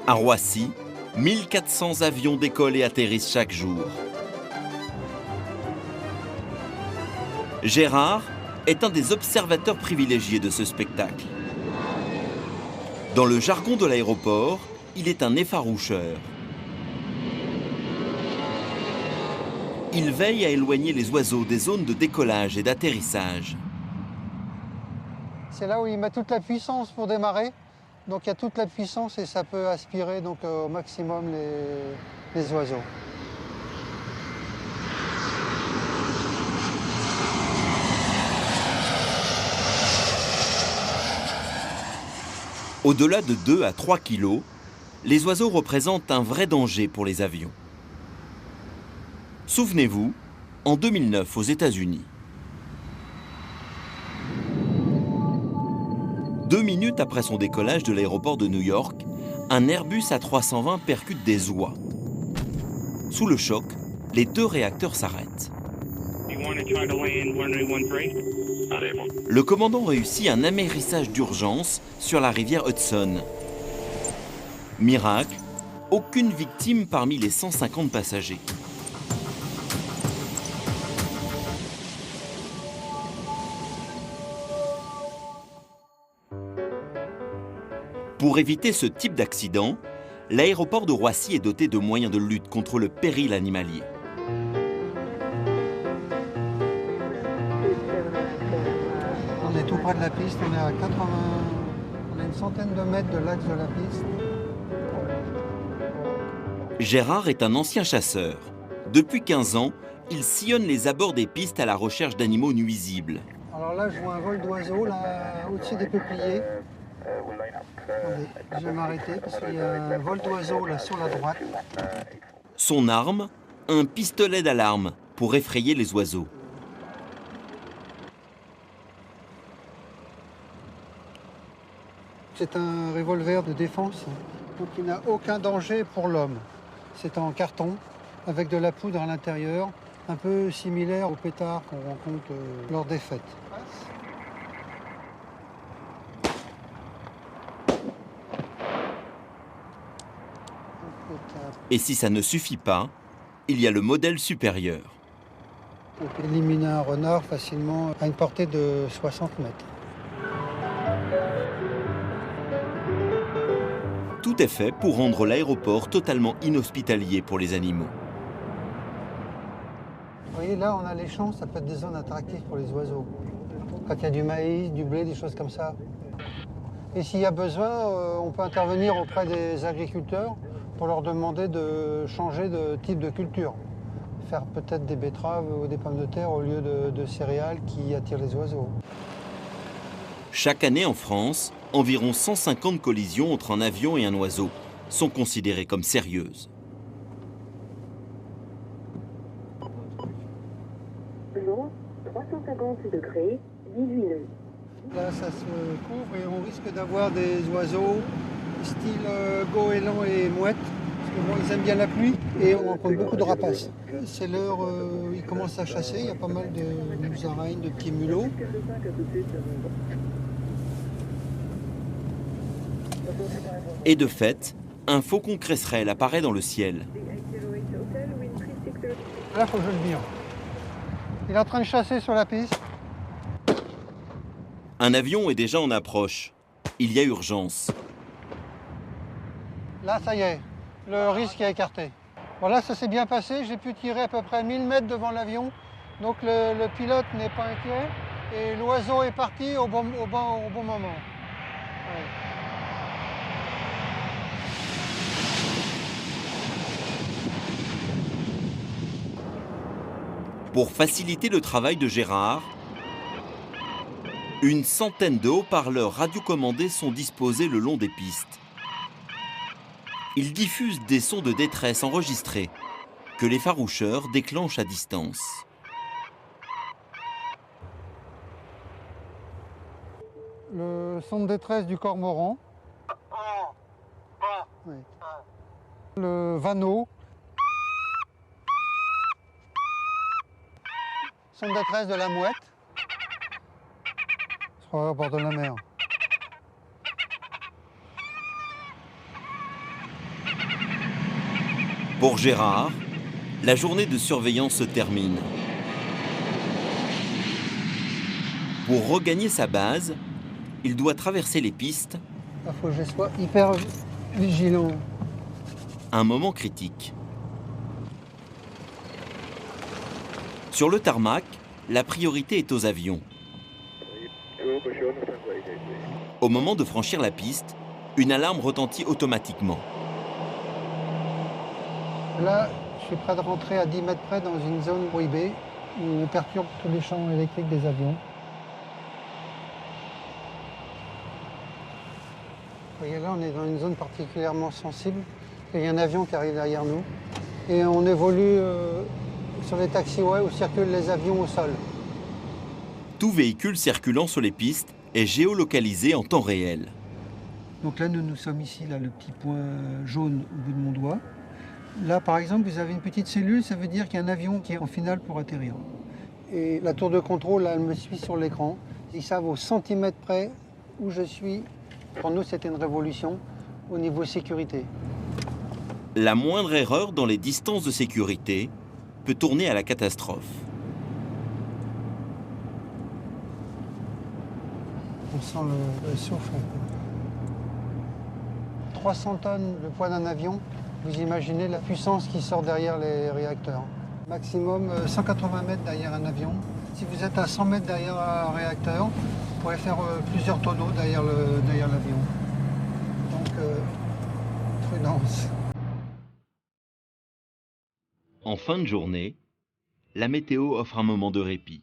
À Roissy, 1400 avions décollent et atterrissent chaque jour. Gérard est un des observateurs privilégiés de ce spectacle. Dans le jargon de l'aéroport, il est un effaroucheur. Il veille à éloigner les oiseaux des zones de décollage et d'atterrissage. C'est là où il met toute la puissance pour démarrer. Donc il y a toute la puissance et ça peut aspirer donc, au maximum les oiseaux. Au-delà de 2 à 3 kilos, les oiseaux représentent un vrai danger pour les avions. Souvenez-vous, en 2009 aux États-Unis. 2 minutes après son décollage de l'aéroport de New York, un Airbus A320 percute des oies. Sous le choc, les 2 réacteurs s'arrêtent. Le commandant réussit un amérissage d'urgence sur la rivière Hudson. Miracle, aucune victime parmi les 150 passagers. Pour éviter ce type d'accident, l'aéroport de Roissy est doté de moyens de lutte contre le péril animalier. On est tout près de la piste, on est à 80, on a une centaine de mètres de l'axe de la piste. Gérard est un ancien chasseur. Depuis 15 ans, il sillonne les abords des pistes à la recherche d'animaux nuisibles. Alors là, je vois un vol d'oiseaux là au-dessus des peupliers. Attendez, je vais m'arrêter parce qu'il y a un vol d'oiseaux là sur la droite. Son arme, un pistolet d'alarme pour effrayer les oiseaux. C'est un revolver de défense, donc il n'a aucun danger pour l'homme. C'est en carton avec de la poudre à l'intérieur, un peu similaire au pétard qu'on rencontre lors des fêtes. Et si ça ne suffit pas, il y a le modèle supérieur. On peut éliminer un renard facilement à une portée de 60 mètres. Tout est fait pour rendre l'aéroport totalement inhospitalier pour les animaux. Vous voyez, là, on a les champs, ça peut être des zones attractives pour les oiseaux. Quand il y a du maïs, du blé, des choses comme ça. Et s'il y a besoin, on peut intervenir auprès des agriculteurs pour leur demander de changer de type de culture. Faire peut-être des betteraves ou des pommes de terre au lieu de céréales qui attirent les oiseaux. Chaque année en France, environ 150 collisions entre un avion et un oiseau sont considérées comme sérieuses. Vent 350 degrés, 18 nœuds. Là, ça se couvre et on risque d'avoir des oiseaux style goéland et mouette, parce que bon, ils aiment bien la pluie et on rencontre beaucoup de rapaces. C'est l'heure où ils commencent à chasser, il y a pas mal de musaraignes, de petits mulots. Et de fait, un faucon cresserelle apparaît dans le ciel. Là, il faut que je le vire. Il est en train de chasser sur la piste. Un avion est déjà en approche. Il y a urgence. Là, ça y est, le risque est écarté. Voilà, ça s'est bien passé. J'ai pu tirer à peu près 1000 mètres devant l'avion. Donc le pilote n'est pas inquiet. Et l'oiseau est parti au bon moment. Ouais. Pour faciliter le travail de Gérard, une centaine de haut-parleurs radiocommandés sont disposés le long des pistes. Ils diffusent des sons de détresse enregistrés que les faroucheurs déclenchent à distance. Le son de détresse du cormoran. Oui. Le vanneau. Son de détresse de la mouette. Je crois au bord de la mer. Pour Gérard, la journée de surveillance se termine. Pour regagner sa base, il doit traverser les pistes. Il faut que je sois hyper vigilant. Un moment critique. Sur le tarmac, la priorité est aux avions. Au moment de franchir la piste, une alarme retentit automatiquement. Là, je suis prêt de rentrer à 10 mètres près dans une zone prohibée où on perturbe tous les champs électriques des avions. Vous voyez là, on est dans une zone particulièrement sensible. Il y a un avion qui arrive derrière nous. Et on évolue sur les taxiways où circulent les avions au sol. Tout véhicule circulant sur les pistes est géolocalisé en temps réel. Donc là, nous sommes ici, là, le petit point jaune au bout de mon doigt. Là, par exemple, vous avez une petite cellule, ça veut dire qu'il y a un avion qui est en finale pour atterrir. Et la tour de contrôle, là, elle me suit sur l'écran. Ils savent au centimètre près où je suis. Pour nous, c'était une révolution au niveau sécurité. La moindre erreur dans les distances de sécurité peut tourner à la catastrophe. On sent le souffle. 300 tonnes le poids d'un avion. Vous imaginez la puissance qui sort derrière les réacteurs. Maximum 180 mètres derrière un avion. Si vous êtes à 100 mètres derrière un réacteur, vous pourrez faire plusieurs tonneaux derrière l'avion. Donc, prudence. En fin de journée, la météo offre un moment de répit.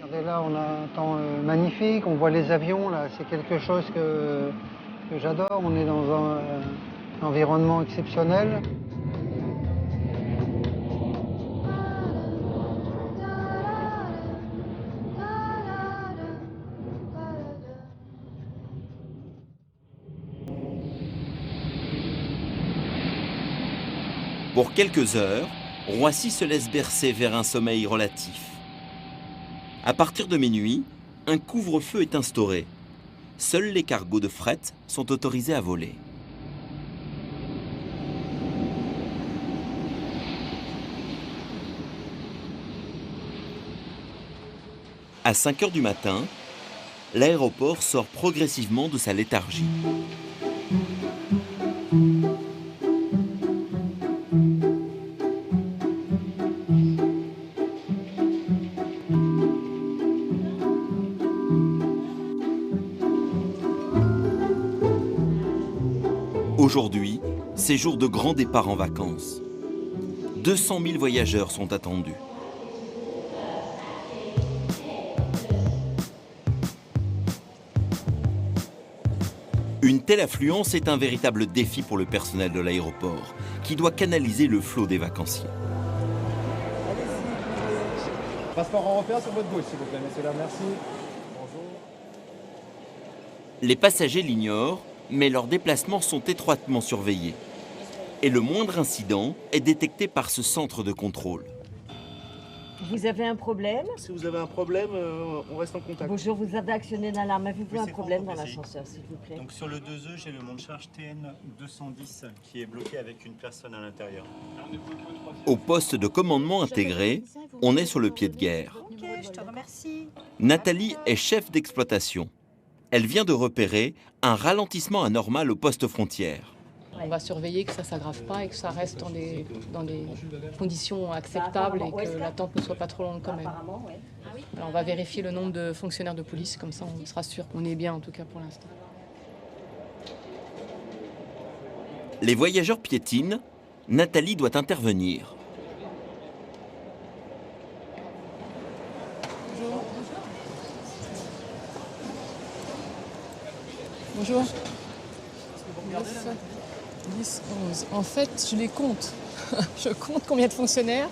Regardez là, on a un temps magnifique, on voit les avions, là, c'est quelque chose que j'adore. On est dans un environnement exceptionnel. Pour quelques heures, Roissy se laisse bercer vers un sommeil relatif. À partir de minuit, un couvre-feu est instauré. Seuls les cargos de fret sont autorisés à voler. À 5 heures du matin, l'aéroport sort progressivement de sa léthargie. Aujourd'hui, c'est jour de grand départ en vacances. 200 000 voyageurs sont attendus. Une telle affluence est un véritable défi pour le personnel de l'aéroport, qui doit canaliser le flot des vacanciers. Passeport européen sur votre gauche, s'il vous plaît, messieurs, là, merci. Bonjour. Les passagers l'ignorent, mais leurs déplacements sont étroitement surveillés. Et le moindre incident est détecté par ce centre de contrôle. Vous avez un problème? Si vous avez un problème, on reste en contact. Bonjour, vous avez actionné l'alarme. Avez-vous un problème dans l'ascenseur, s'il vous plaît? Donc sur le 2E, j'ai le monte charge TN 210 qui est bloqué avec une personne à l'intérieur. Au poste de commandement intégré, on est sur le pied de guerre. Ok, je te remercie. Nathalie est chef d'exploitation. Elle vient de repérer un ralentissement anormal au poste frontière. On va surveiller que ça ne s'aggrave pas et que ça reste dans des conditions acceptables et que l'attente ne soit pas trop longue quand même. Alors on va vérifier le nombre de fonctionnaires de police, comme ça on sera sûr qu'on est bien en tout cas pour l'instant. Les voyageurs piétinent, Nathalie doit intervenir. Bonjour. 10, 11. En fait, je les compte. Je compte combien de fonctionnaires.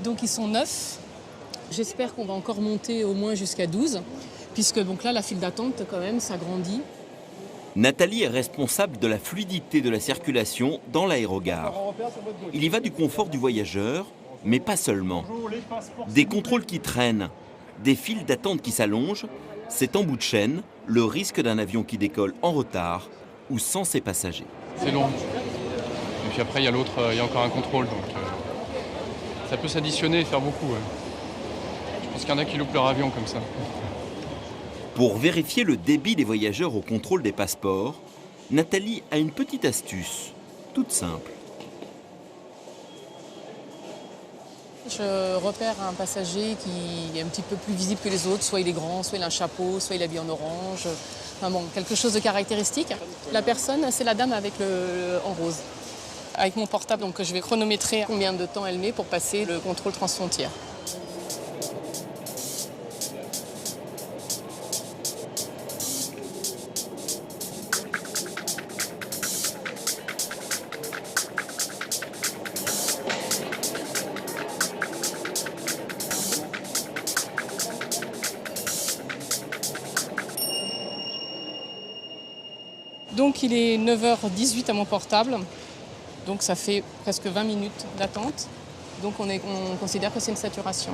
Donc, ils sont 9. J'espère qu'on va encore monter au moins jusqu'à 12, puisque donc là, la file d'attente, quand même, s'agrandit. Nathalie est responsable de la fluidité de la circulation dans l'aérogare. Il y va du confort du voyageur, mais pas seulement. Des contrôles qui traînent, des files d'attente qui s'allongent, c'est en bout de chaîne le risque d'un avion qui décolle en retard ou sans ses passagers. C'est long. Et puis après, il y a l'autre, il y a encore un contrôle. Donc ça peut s'additionner et faire beaucoup. Ouais. Je pense qu'il y en a qui loupent leur avion comme ça. Pour vérifier le débit des voyageurs au contrôle des passeports, Nathalie a une petite astuce, toute simple. Je repère un passager qui est un petit peu plus visible que les autres, soit il est grand, soit il a un chapeau, soit il est habillé en orange. Enfin bon, quelque chose de caractéristique. La personne, c'est la dame avec en rose. Avec mon portable, donc je vais chronométrer combien de temps elle met pour passer le contrôle transfrontière. Donc il est 9h18 à mon portable, donc ça fait presque 20 minutes d'attente. Donc on considère que c'est une saturation.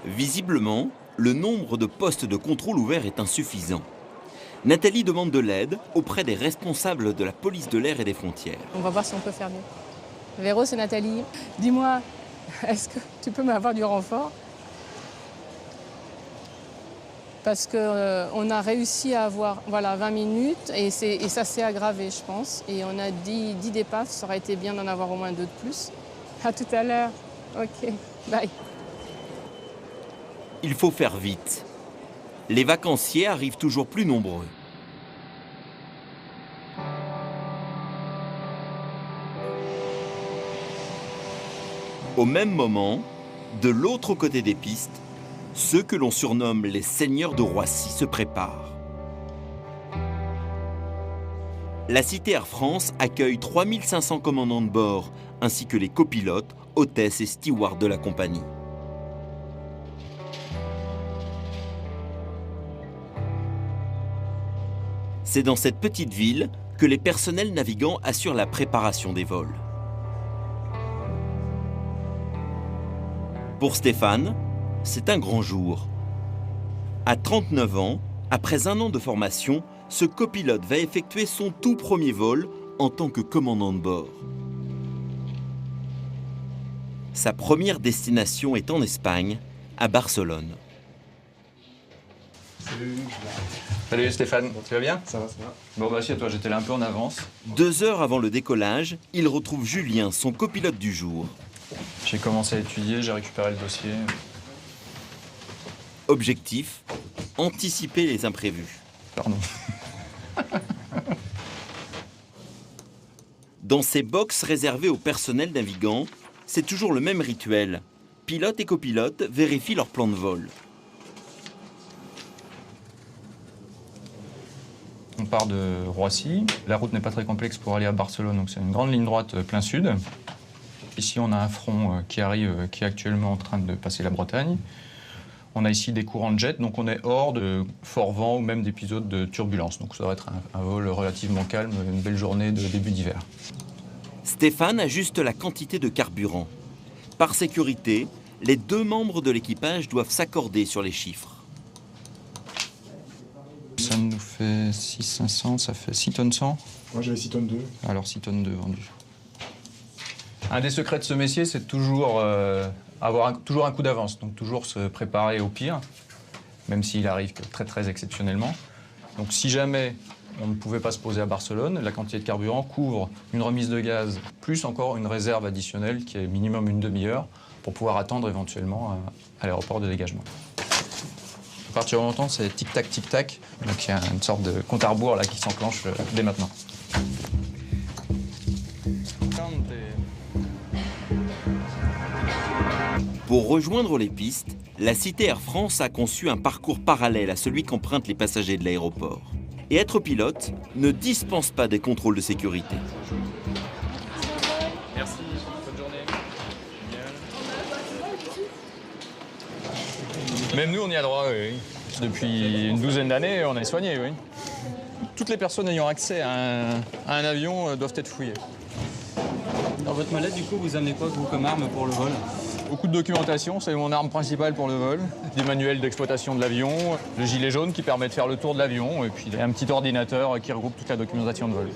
Visiblement, le nombre de postes de contrôle ouverts est insuffisant. Nathalie demande de l'aide auprès des responsables de la police de l'air et des frontières. On va voir si on peut faire mieux. Véro, c'est Nathalie. Dis-moi, est-ce que tu peux m'avoir du renfort ? Parce qu'on a réussi à avoir 20 minutes et ça s'est aggravé, je pense. Et on a 10 départs, ça aurait été bien d'en avoir au moins 2 de plus. À tout à l'heure. Ok, bye. Il faut faire vite. Les vacanciers arrivent toujours plus nombreux. Au même moment, de l'autre côté des pistes, ceux que l'on surnomme les seigneurs de Roissy se préparent. La Cité Air France accueille 3500 commandants de bord, ainsi que les copilotes, hôtesses et stewards de la compagnie. C'est dans cette petite ville que les personnels navigants assurent la préparation des vols. Pour Stéphane, c'est un grand jour. À 39 ans, après 1 an de formation, ce copilote va effectuer son tout premier vol en tant que commandant de bord. Sa première destination est en Espagne, à Barcelone. Salut Stéphane, tu vas bien? Ça va. Bon bah assieds-toi, j'étais là un peu en avance. 2 heures avant le décollage, il retrouve Julien, son copilote du jour. J'ai commencé à étudier, j'ai récupéré le dossier. Objectif, anticiper les imprévus. Pardon. Dans ces box réservés au personnel navigant, c'est toujours le même rituel. Pilote et copilote vérifient leur plan de vol. On part de Roissy. La route n'est pas très complexe pour aller à Barcelone, donc c'est une grande ligne droite plein sud. Ici, on a un front qui arrive, qui est actuellement en train de passer la Bretagne. On a ici des courants de jet, donc on est hors de fort vent ou même d'épisodes de turbulence. Donc ça devrait être un vol relativement calme, une belle journée de début d'hiver. Stéphane ajuste la quantité de carburant. Par sécurité, les 2 membres de l'équipage doivent s'accorder sur les chiffres. Ça nous fait 6,500, ça fait 6 tonnes 100. Moi j'avais 6 tonnes 2. Alors 6 tonnes 2 vendues. Un des secrets de ce métier, c'est toujours avoir toujours un coup d'avance, donc toujours se préparer au pire, même s'il arrive que très exceptionnellement. Donc si jamais on ne pouvait pas se poser à Barcelone, la quantité de carburant couvre une remise de gaz, plus encore une réserve additionnelle qui est minimum une demi-heure pour pouvoir attendre éventuellement à l'aéroport de dégagement. À partir de longtemps, c'est tic-tac, tic-tac, donc il y a une sorte de compte à rebours là, qui s'enclenche dès maintenant. Pour rejoindre les pistes, la Cité Air France a conçu un parcours parallèle à celui qu'empruntent les passagers de l'aéroport. Et être pilote ne dispense pas des contrôles de sécurité. Merci, bonne journée. Même nous, on y a droit, oui. Depuis une douzaine d'années, on est soigné, oui. Toutes les personnes ayant accès à un avion doivent être fouillées. Dans votre mallette, du coup, vous amenez quoi vous, comme arme pour le vol? Beaucoup de documentation, c'est mon arme principale pour le vol. Des manuels d'exploitation de l'avion, le gilet jaune qui permet de faire le tour de l'avion, et puis un petit ordinateur qui regroupe toute la documentation de vol.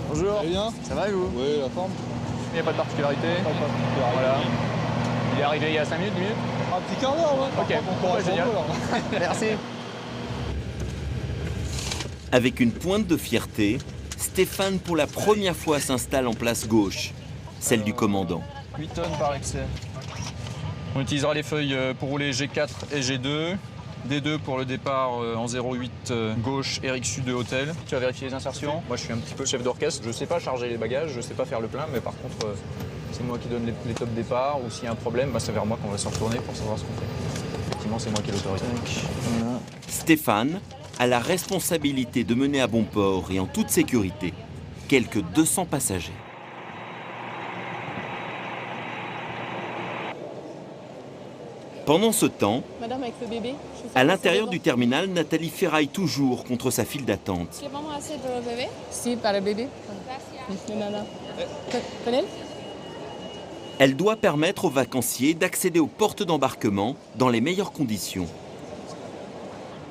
Bonjour. Ça va bien? Ça va et vous? Oui, la forme. Il n'y a pas de particularité? Pas de particularité. Voilà. Il est arrivé il y a 5 minutes, 10 minutes? Un petit quart d'heure, ouais. Ok, bon courage, génial. Merci. Avec une pointe de fierté, Stéphane pour la première fois s'installe en place gauche, celle du commandant. 8 tonnes par excès. On utilisera les feuilles pour rouler G4 et G2. D2 pour le départ en 08 gauche, Eric Sud de hôtel. Tu vas vérifier les insertions. Moi, je suis un petit peu chef d'orchestre. Je ne sais pas charger les bagages, je ne sais pas faire le plein, mais par contre, c'est moi qui donne les top départ. Ou s'il y a un problème, c'est vers moi qu'on va se retourner pour savoir ce qu'on fait. Effectivement, c'est moi qui l'autorise. Voilà. Stéphane a la responsabilité de mener à bon port et en toute sécurité quelques 200 passagers. Pendant ce temps, Madame avec le bébé, à l'intérieur du terminal, Nathalie ferraille toujours contre sa file d'attente. Est-ce qu'il y a vraiment assez pour le bébé? Si, par le bébé. Le nana. Connais? Elle doit permettre aux vacanciers d'accéder aux portes d'embarquement dans les meilleures conditions.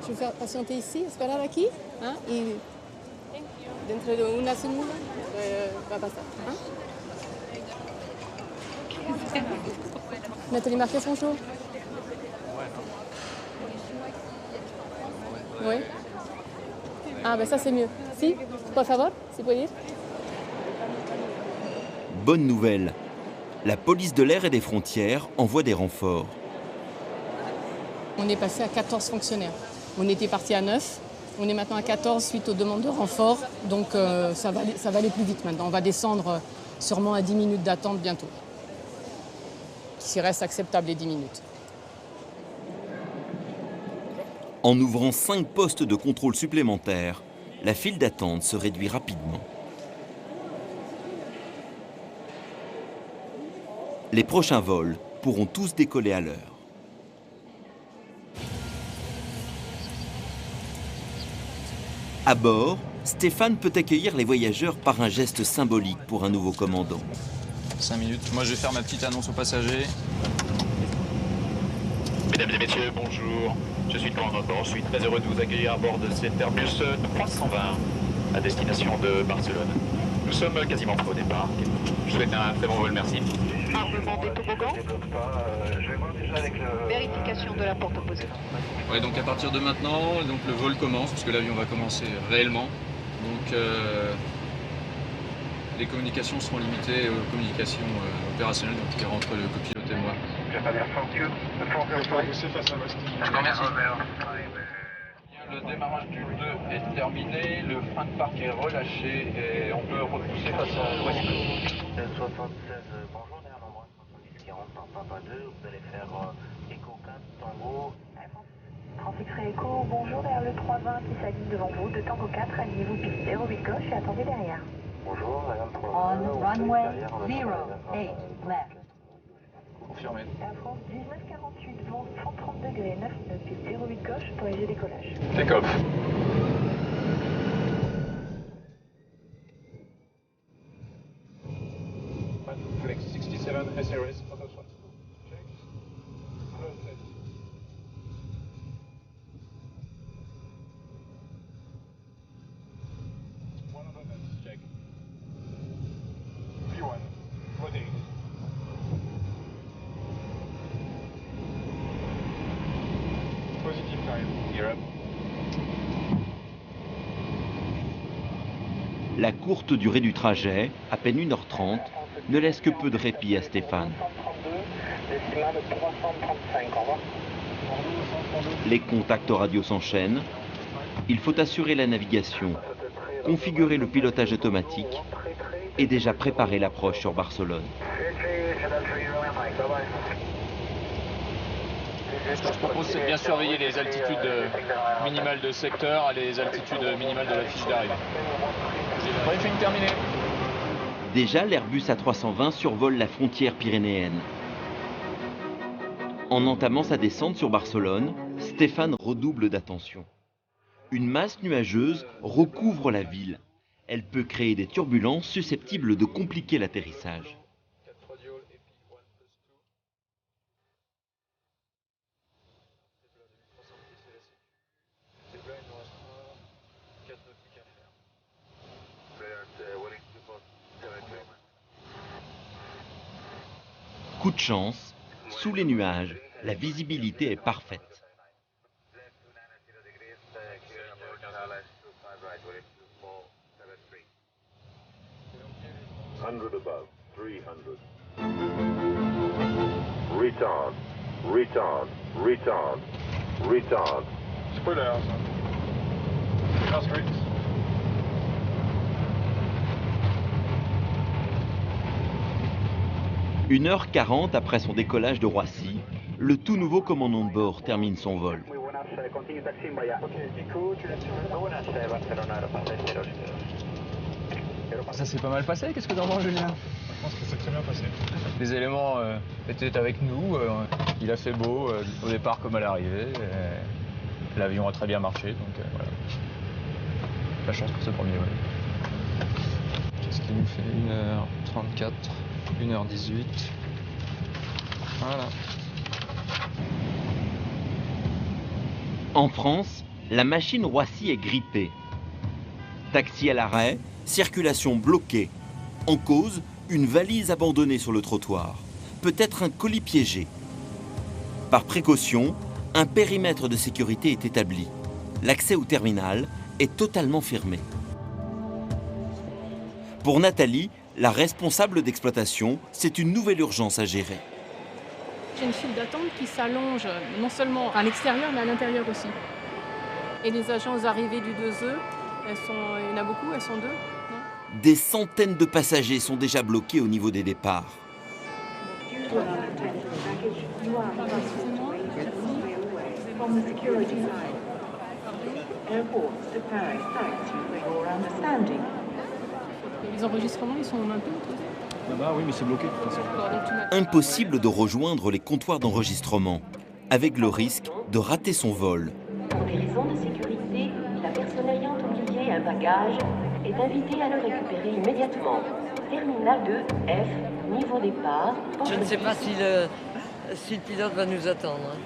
Je vais faire patienter ici, esperar aquí, hein, y dentro de una segunda va a pasar. Hein? Nathalie Marquez, bonjour. Oui. Ah ben ça c'est mieux. Si, por favor, si vous voyez. Bonne nouvelle, la police de l'air et des frontières envoie des renforts. On est passé à 14 fonctionnaires. On était parti à 9, on est maintenant à 14 suite aux demandes de renfort, donc ça va aller plus vite maintenant. On va descendre sûrement à 10 minutes d'attente bientôt. S'il reste acceptable les 10 minutes. En ouvrant 5 postes de contrôle supplémentaires, la file d'attente se réduit rapidement. Les prochains vols pourront tous décoller à l'heure. À bord, Stéphane peut accueillir les voyageurs par un geste symbolique pour un nouveau commandant. 5 minutes. Moi, je vais faire ma petite annonce aux passagers. Mesdames et messieurs, bonjour. Je suis le commandant de bord. Je suis très heureux de vous accueillir à bord de cet Airbus 320 à destination de Barcelone. Nous sommes quasiment prêts au départ. Je vous souhaite un très bon vol, merci. Armement des toboggans. Vérification de la porte opposée. Ouais, donc à partir de maintenant, donc le vol commence, puisque l'avion va commencer réellement. Donc les communications seront limitées aux communications opérationnelles, donc entre le copilote et moi. Le démarrage du 2 est terminé, le frein de parc est relâché et on peut repousser face à l'ouest. 76, bonjour, derrière l'endroit 70 qui rentre par Papa 2, vous allez faire Echo 4, Tango. Transfixé Echo, bonjour, derrière le 320 qui s'aligne devant vous, de Tango 4, alignez-vous piste 08 gauche et attendez derrière. Bonjour, Madame 320. On runway 08 left. Confirmé. Air France 1948, vent 130 degrés, 9 nœuds, piste 08 gauche, autorisé décollage. Take-off. Flex 67 SRS, photo check. One of them check. V1, rotate. Positive time. Europe. La courte durée du trajet, à peine 1h30, ne laisse que peu de répit à Stéphane. Les contacts radio s'enchaînent. Il faut assurer la navigation, configurer le pilotage automatique et déjà préparer l'approche sur Barcelone. Ce que je propose, c'est de bien surveiller les altitudes minimales de secteur et les altitudes minimales de la fiche d'arrivée. J'ai le briefing terminé. Déjà, l'Airbus A320 survole la frontière pyrénéenne. En entamant sa descente sur Barcelone, Stéphane redouble d'attention. Une masse nuageuse recouvre la ville. Elle peut créer des turbulences susceptibles de compliquer l'atterrissage. Coup de chance, sous les nuages, la visibilité est parfaite. 100 above, 300. Retard, retard, retard, retard. Spoilers. Streets. Une heure 40 après son décollage de Roissy, le tout nouveau commandant de bord termine son vol. Ça s'est pas mal passé, qu'est-ce que t'en penses, Julien? Je pense que c'est très bien passé. Les éléments étaient avec nous, il a fait beau au départ comme à l'arrivée. L'avion a très bien marché, donc voilà. La chance pour ce premier vol. Qu'est-ce qu'il nous fait? 1h34, 1h18. Voilà. En France, la machine Roissy est grippée. Taxi à l'arrêt, circulation bloquée. En cause, une valise abandonnée sur le trottoir. Peut-être un colis piégé. Par précaution, un périmètre de sécurité est établi. L'accès au terminal est totalement fermé. Pour Nathalie, la responsable d'exploitation, c'est une nouvelle urgence à gérer. J'ai une file d'attente qui s'allonge non seulement à l'extérieur, mais à l'intérieur aussi. Et les agents aux arrivées du 2E, il y en a beaucoup, elles sont deux. Non ? Des centaines de passagers sont déjà bloqués au niveau des départs. Les enregistrements, ils sont un peu... Oui, mais c'est bloqué de toute façon. Impossible de rejoindre les comptoirs d'enregistrement, avec le risque de rater son vol. Pour des raisons de sécurité, la personne ayant oublié un bagage est invitée à le récupérer immédiatement. Terminal 2, F, niveau départ. Je ne sais pas si le pilote va nous attendre.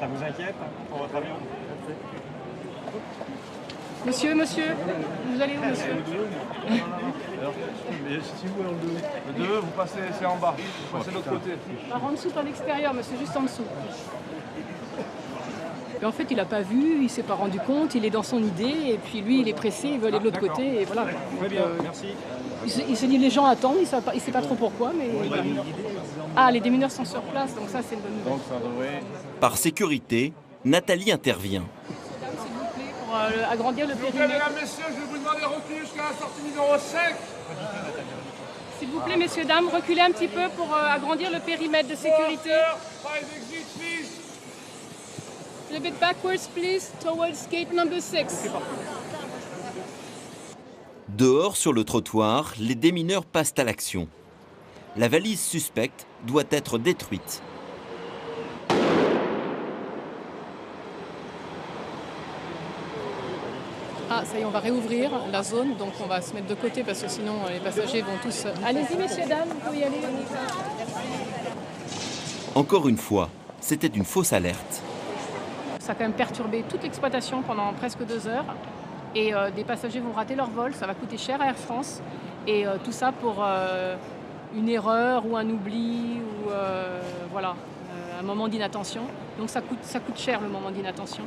Ça vous inquiète pour votre avion? Monsieur, vous allez où, monsieur? Mais si vous dans le 2. Le 2, vous passez, c'est en bas. Vous passez de l'autre côté. En dessous, pas à l'extérieur, monsieur, juste en dessous. Et en fait, il n'a pas vu, il ne s'est pas rendu compte, il est dans son idée, et puis lui, il est pressé, il veut aller de l'autre côté, et voilà. Très bien, merci. Il s'est dit, les gens attendent, il ne sait pas trop pourquoi, mais... Ah, les démineurs sont sur place, donc ça, c'est une bonne nouvelle. Donc ça devrait... Par sécurité, Nathalie intervient. Pour agrandir le périmètre. Mesdames, messieurs, je vais vous demander de reculer jusqu'à la sortie numéro 5. S'il vous plaît, messieurs, dames, reculez un petit peu pour agrandir le périmètre de sécurité. A bit backwards, please, towards gate number 6. Dehors, sur le trottoir, les démineurs passent à l'action. La valise suspecte doit être détruite. Ah, ça y est, on va réouvrir la zone, donc on va se mettre de côté parce que sinon les passagers vont tous... Allez-y, messieurs, dames, vous pouvez y aller. Encore une fois, c'était une fausse alerte. Ça a quand même perturbé toute l'exploitation pendant presque 2 heures. Et des passagers vont rater leur vol, ça va coûter cher à Air France. Et tout ça pour une erreur ou un oubli ou voilà, un moment d'inattention. Donc ça coûte cher le moment d'inattention.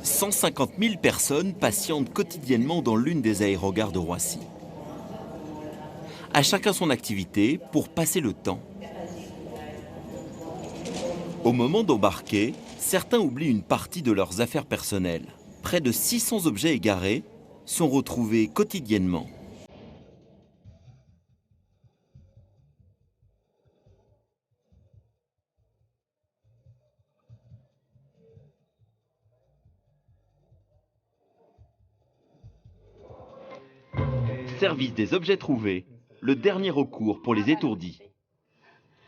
« 150 000 personnes patientent quotidiennement dans l'une des aérogares de Roissy. À chacun son activité pour passer le temps. Au moment d'embarquer, certains oublient une partie de leurs affaires personnelles. Près de 600 objets égarés sont retrouvés quotidiennement. Service des objets trouvés, le dernier recours pour les étourdis.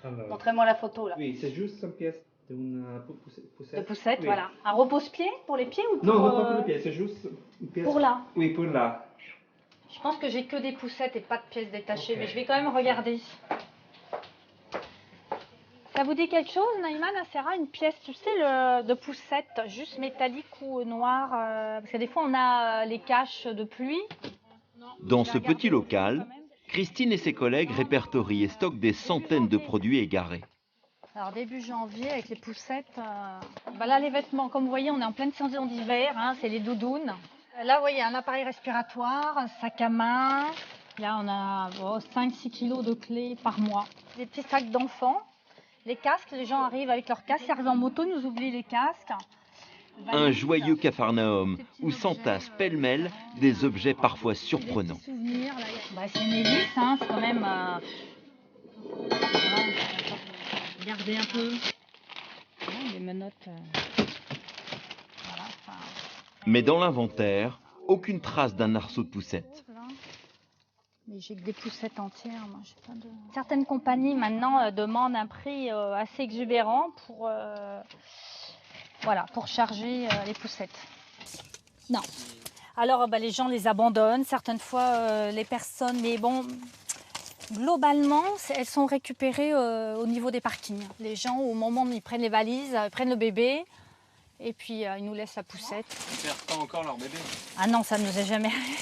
Montrez-moi la photo là. Oui, c'est juste une pièce d'une poussette. De poussette, Oui. voilà. Un repose-pied pour les pieds ou pour... Non, pas pour les pieds, c'est juste une pièce. Pour là. Oui, pour là. Je pense que j'ai que des poussettes et pas de pièces détachées, mais je vais quand même regarder. Ça vous dit quelque chose, Naïma, Nassera, une pièce, tu sais, de poussette, juste métallique ou noire parce que des fois, on a les caches de pluie. Dans ce petit local, Christine et ses collègues répertorient et stockent des centaines de produits égarés. Alors, début janvier, avec les poussettes, là, les vêtements, comme vous voyez, on est en pleine saison d'hiver, hein, c'est les doudounes. Là, vous voyez, un appareil respiratoire, un sac à main. Là, on a 5-6 kilos de clés par mois. Des petits sacs d'enfants. Les casques, les gens arrivent avec leurs casques, ils arrivent en moto, nous oublient les casques. Un joyeux capharnaüm où s'entassent pêle-mêle des objets parfois surprenants. Souvenirs, là, c'est une hélice, hein, c'est quand même... voilà, regardez un peu. Les menottes... voilà, Mais dans l'inventaire, aucune trace d'un arceau de poussette. Mais j'ai que des poussettes entières, moi. J'ai pas de... Certaines compagnies maintenant demandent un prix assez exubérant pour, voilà, pour charger les poussettes. Non. Alors les gens les abandonnent, certaines fois les personnes, mais bon, globalement, elles sont récupérées au niveau des parkings. Les gens, au moment où ils prennent les valises, prennent le bébé, et puis ils nous laissent la poussette. Ils perdent pas encore leur bébé. Ah non, ça ne nous est jamais arrivé.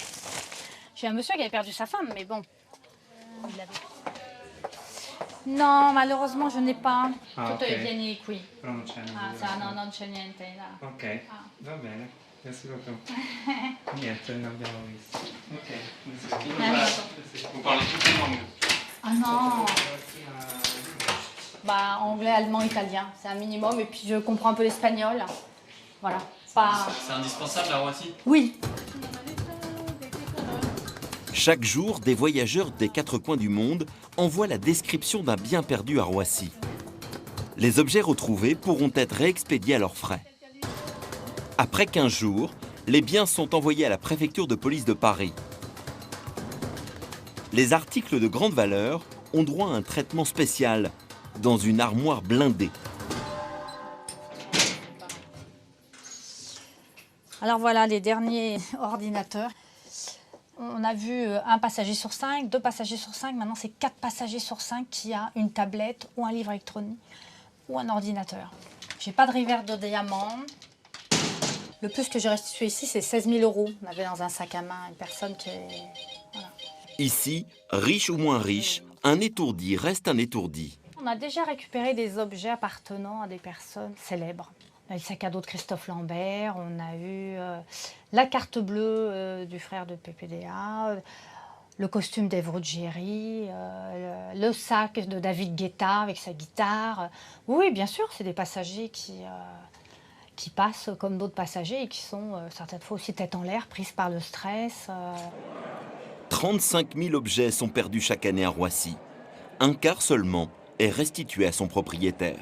J'ai un monsieur qui avait perdu sa femme, mais bon. No, malheureusement, je n'ai pas. Tutto ok. vieni qui. Però non c'è Ah, nulla. no, non c'è niente. Là. Ok, va bene. Adesso proprio... Niente, non abbiamo visto. Ok. Vous parlez toutes les langues. Ah non. Bah, anglais, allemand, italien, c'est un minimum. Et puis je comprends un peu l'espagnol. Voilà. Pas... C'est indispensable à Roissy? Oui. Chaque jour, des voyageurs des 4 coins du monde envoient la description d'un bien perdu à Roissy. Les objets retrouvés pourront être réexpédiés à leurs frais. Après 15 jours, les biens sont envoyés à la préfecture de police de Paris. Les articles de grande valeur ont droit à un traitement spécial dans une armoire blindée. Alors voilà les derniers ordinateurs. On a vu un passager sur 5, 2 passagers sur 5. Maintenant, c'est 4 passagers sur 5 qui a une tablette ou un livre électronique ou un ordinateur. J'ai pas de rivers de diamants. Le plus que j'ai restitué ici, c'est 16 000 €. On avait dans un sac à main une personne qui est... Voilà. Ici, riche ou moins riche, un étourdi reste un étourdi. On a déjà récupéré des objets appartenant à des personnes célèbres. On a eu le sac à dos de Christophe Lambert, on a eu la carte bleue du frère de PPDA, le costume d'Ève Ruggieri, le sac de David Guetta avec sa guitare. Oui, bien sûr, c'est des passagers qui passent comme d'autres passagers et qui sont certaines fois aussi tête en l'air, prises par le stress. 35 000 objets sont perdus chaque année à Roissy. Un quart seulement est restitué à son propriétaire.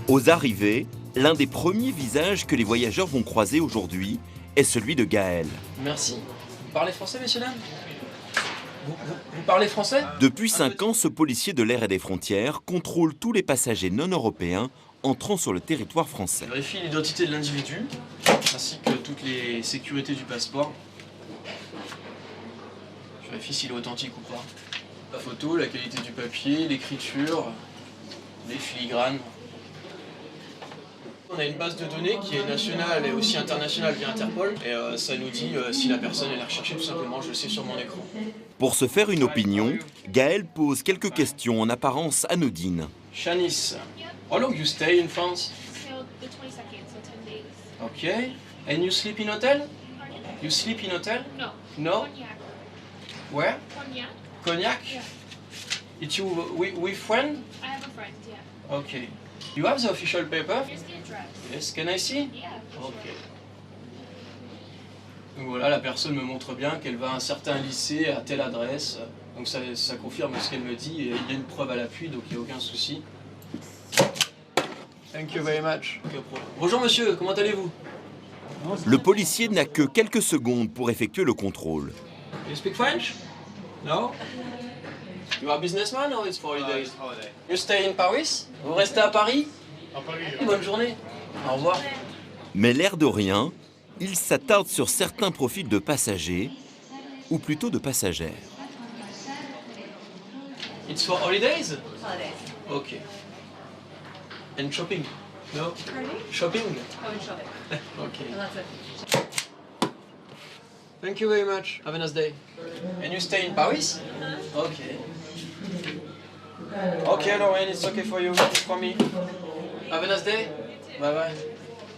Aux arrivées, l'un des premiers visages que les voyageurs vont croiser aujourd'hui est celui de Gaël. Merci. Vous parlez français, messieurs, dames? Vous parlez français? Depuis 5 ans, ce policier de l'air et des frontières contrôle tous les passagers non européens entrant sur le territoire français. Je vérifie l'identité de l'individu, ainsi que toutes les sécurités du passeport. Je vérifie s'il est authentique ou pas. La photo, la qualité du papier, l'écriture, les filigranes. On a une base de données qui est nationale et aussi internationale via Interpol. Et ça nous dit si la personne est recherchée, tout simplement, je le sais sur mon écran. Pour se faire une opinion, Gaël pose quelques questions en apparence anodines. Shanice, how long you stay in France? Till the 22nd, so 10 days. Okay. And you sleep in hotel? You sleep in hotel? No. No? Cognac. Where? Cognac. Cognac? Yeah. It's you with friend? I have a friend, yeah. Okay. You have the official paper? Here's the address. Yes, can I see? Yeah. Okay. Donc voilà, la personne me montre bien qu'elle va à un certain lycée, à telle adresse. Donc ça confirme ce qu'elle me dit, et il y a une preuve à l'appui, donc il n'y a aucun souci. Thank you very much. Bonjour monsieur, comment allez-vous? Le policier n'a que quelques secondes pour effectuer le contrôle. You speak French? No? You are a businessman or it's for holidays? You stay in Paris? Vous restez à Paris? À Paris. Bonne journée. Au revoir. Mais l'air de rien, il s'attarde sur certains profils de passagers, ou plutôt de passagères. It's for holidays? Okay. And shopping? No? Shopping? Okay. Thank you very much. Have a nice day. And you stay in Paris? Okay. Okay, Lauren, it's okay for you. It's for me. Have a nice day. Bye bye.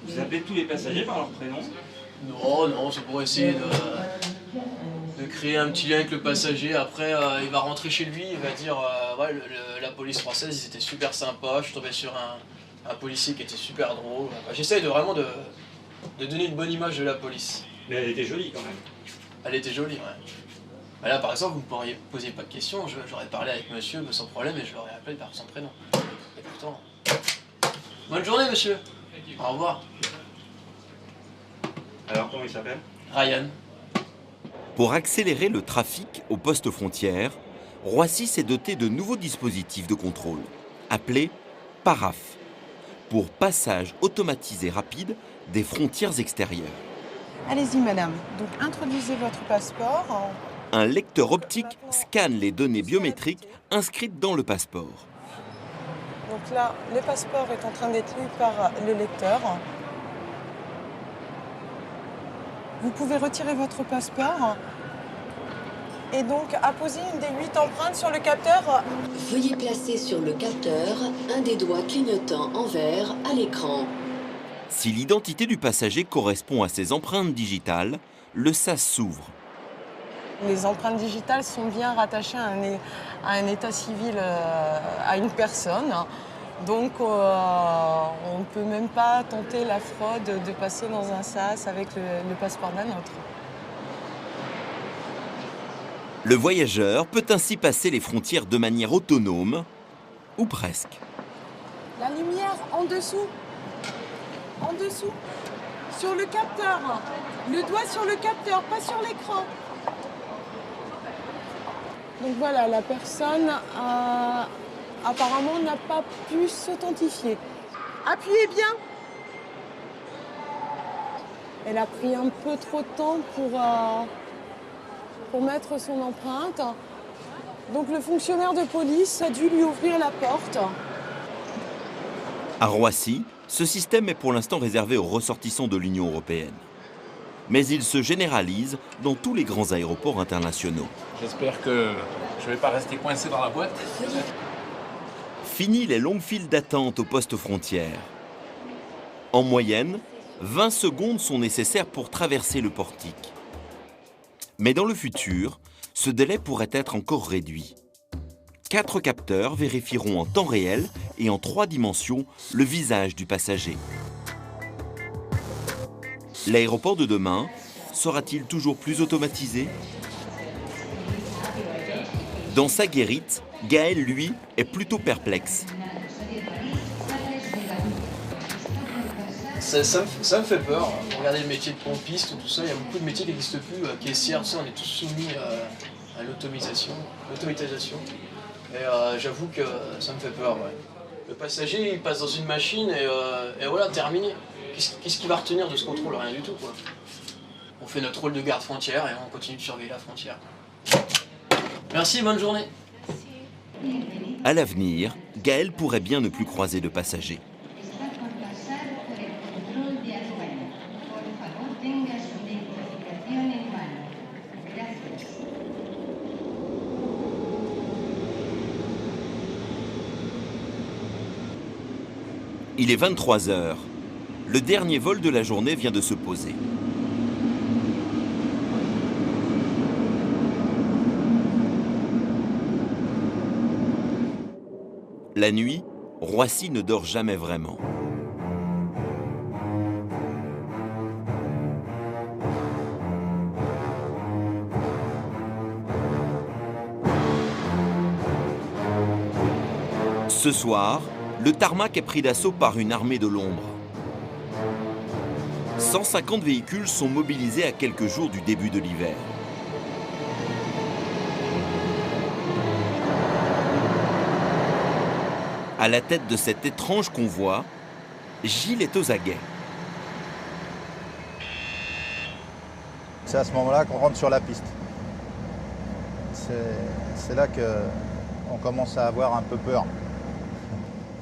Vous appelez tous les passagers par leur prénom? Non, non, c'est pour essayer de créer un petit lien avec le passager. Après, il va rentrer chez lui, il va dire ouais, la police française, ils étaient super sympas. Je suis tombé sur un policier qui était super drôle. J'essaye vraiment de donner une bonne image de la police. Mais elle était jolie quand même. Elle était jolie, ouais. Là, par exemple, vous ne pourriez poser pas de questions. J'aurais parlé avec monsieur sans problème et je l'aurais appelé par son prénom. Et pourtant... Bonne journée, monsieur. Au revoir. Alors, comment il s'appelle? Ryan. Pour accélérer le trafic aux postes frontières, Roissy s'est doté de nouveaux dispositifs de contrôle, appelés PARAF, pour passage automatisé rapide des frontières extérieures. Allez-y, madame. Donc, introduisez votre passeport. Un lecteur optique scanne les données biométriques inscrites dans le passeport. Donc là, le passeport est en train d'être lu par le lecteur. Vous pouvez retirer votre passeport et donc apposer une des 8 empreintes sur le capteur. Veuillez placer sur le capteur un des doigts clignotant en vert à l'écran. Si l'identité du passager correspond à ses empreintes digitales, le sas s'ouvre. Les empreintes digitales sont bien rattachées à un état civil, à une personne. Donc on ne peut même pas tenter la fraude de passer dans un sas avec le passeport d'un autre. Le voyageur peut ainsi passer les frontières de manière autonome, ou presque. La lumière en dessous, sur le capteur. Le doigt sur le capteur, pas sur l'écran. Donc voilà, la personne apparemment n'a pas pu s'authentifier. Appuyez bien. Elle a pris un peu trop de temps pour mettre son empreinte. Donc le fonctionnaire de police a dû lui ouvrir la porte. À Roissy, ce système est pour l'instant réservé aux ressortissants de l'Union européenne. Mais il se généralise dans tous les grands aéroports internationaux. J'espère que je ne vais pas rester coincé dans la boîte. Fini les longues files d'attente aux postes frontières. En moyenne, 20 secondes sont nécessaires pour traverser le portique. Mais dans le futur, ce délai pourrait être encore réduit. 4 capteurs vérifieront en temps réel et en 3 dimensions le visage du passager. L'aéroport de demain sera-t-il toujours plus automatisé? Dans sa guérite, Gaël, lui, est plutôt perplexe. Ça me fait peur. Regardez le métier de pompiste, tout ça, il y a beaucoup de métiers qui n'existent plus. Caissière, tout ça, on est tous soumis à l'automatisation. Et j'avoue que ça me fait peur. Ouais. Le passager, il passe dans une machine et voilà, terminé. Qu'est-ce qu'il va retenir de ce contrôle? Rien du tout, quoi. On fait notre rôle de garde frontière et on continue de surveiller la frontière. Merci, bonne journée. À l'avenir, Gaël pourrait bien ne plus croiser de passagers. Il est 23 h. Le dernier vol de la journée vient de se poser. La nuit, Roissy ne dort jamais vraiment. Ce soir, le tarmac est pris d'assaut par une armée de l'ombre. 150 véhicules sont mobilisés à quelques jours du début de l'hiver. À la tête de cet étrange convoi, Gilles est aux aguets. C'est à ce moment-là qu'on rentre sur la piste. C'est là qu'on commence à avoir un peu peur.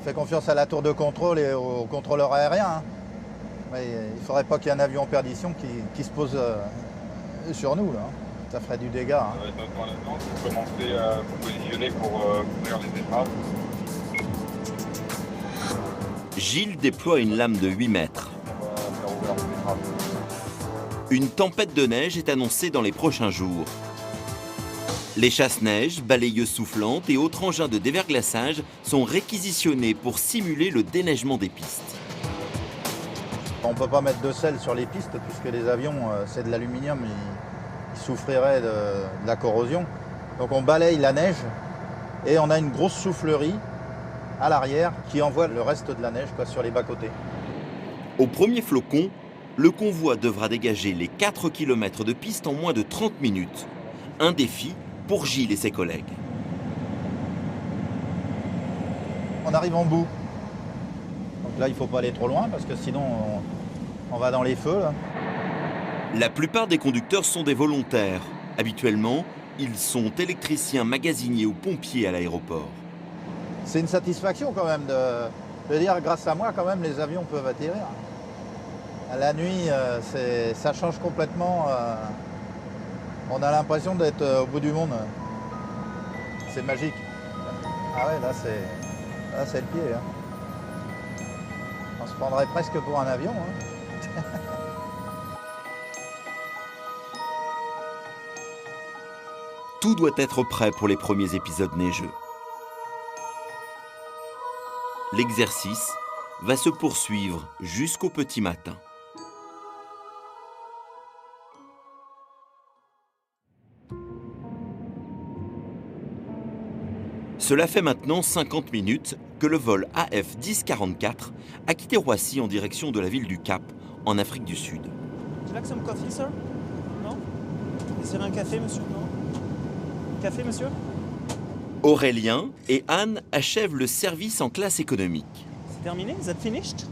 On fait confiance à la tour de contrôle et au contrôleur aérien. Hein. Mais il ne faudrait pas qu'il y ait un avion en perdition qui se pose sur nous. Là. Ça ferait du dégât. Hein. Vous commencez à vous positionner pour couvrir les étraves. Gilles déploie une lame de 8 mètres. Une tempête de neige est annoncée dans les prochains jours. Les chasse-neige, balayeuses soufflantes et autres engins de déverglaçage sont réquisitionnés pour simuler le déneigement des pistes. On ne peut pas mettre de sel sur les pistes puisque les avions, c'est de l'aluminium, ils souffriraient de la corrosion. Donc on balaye la neige et on a une grosse soufflerie à l'arrière qui envoie le reste de la neige sur les bas-côtés. Au premier flocon, le convoi devra dégager les 4 km de piste en moins de 30 minutes. Un défi pour Gilles et ses collègues. On arrive en bout. Donc là, il ne faut pas aller trop loin parce que sinon, on va dans les feux. Là. La plupart des conducteurs sont des volontaires. Habituellement, ils sont électriciens, magasiniers ou pompiers à l'aéroport. C'est une satisfaction quand même de dire grâce à moi, quand même, les avions peuvent atterrir. La nuit, ça change complètement. On a l'impression d'être au bout du monde. C'est magique. Ah ouais, là, c'est le pied. Hein. On se prendrait presque pour un avion. Hein. Tout doit être prêt pour les premiers épisodes neigeux. L'exercice va se poursuivre jusqu'au petit matin. Cela fait maintenant 50 minutes que le vol AF 1044 a quitté Roissy en direction de la ville du Cap, en Afrique du Sud. Tu veux some coffee, sir? Non? Désirez un café, monsieur? Non? Café, monsieur? Aurélien et Anne achèvent le service en classe économique. C'est terminé? Is that finished?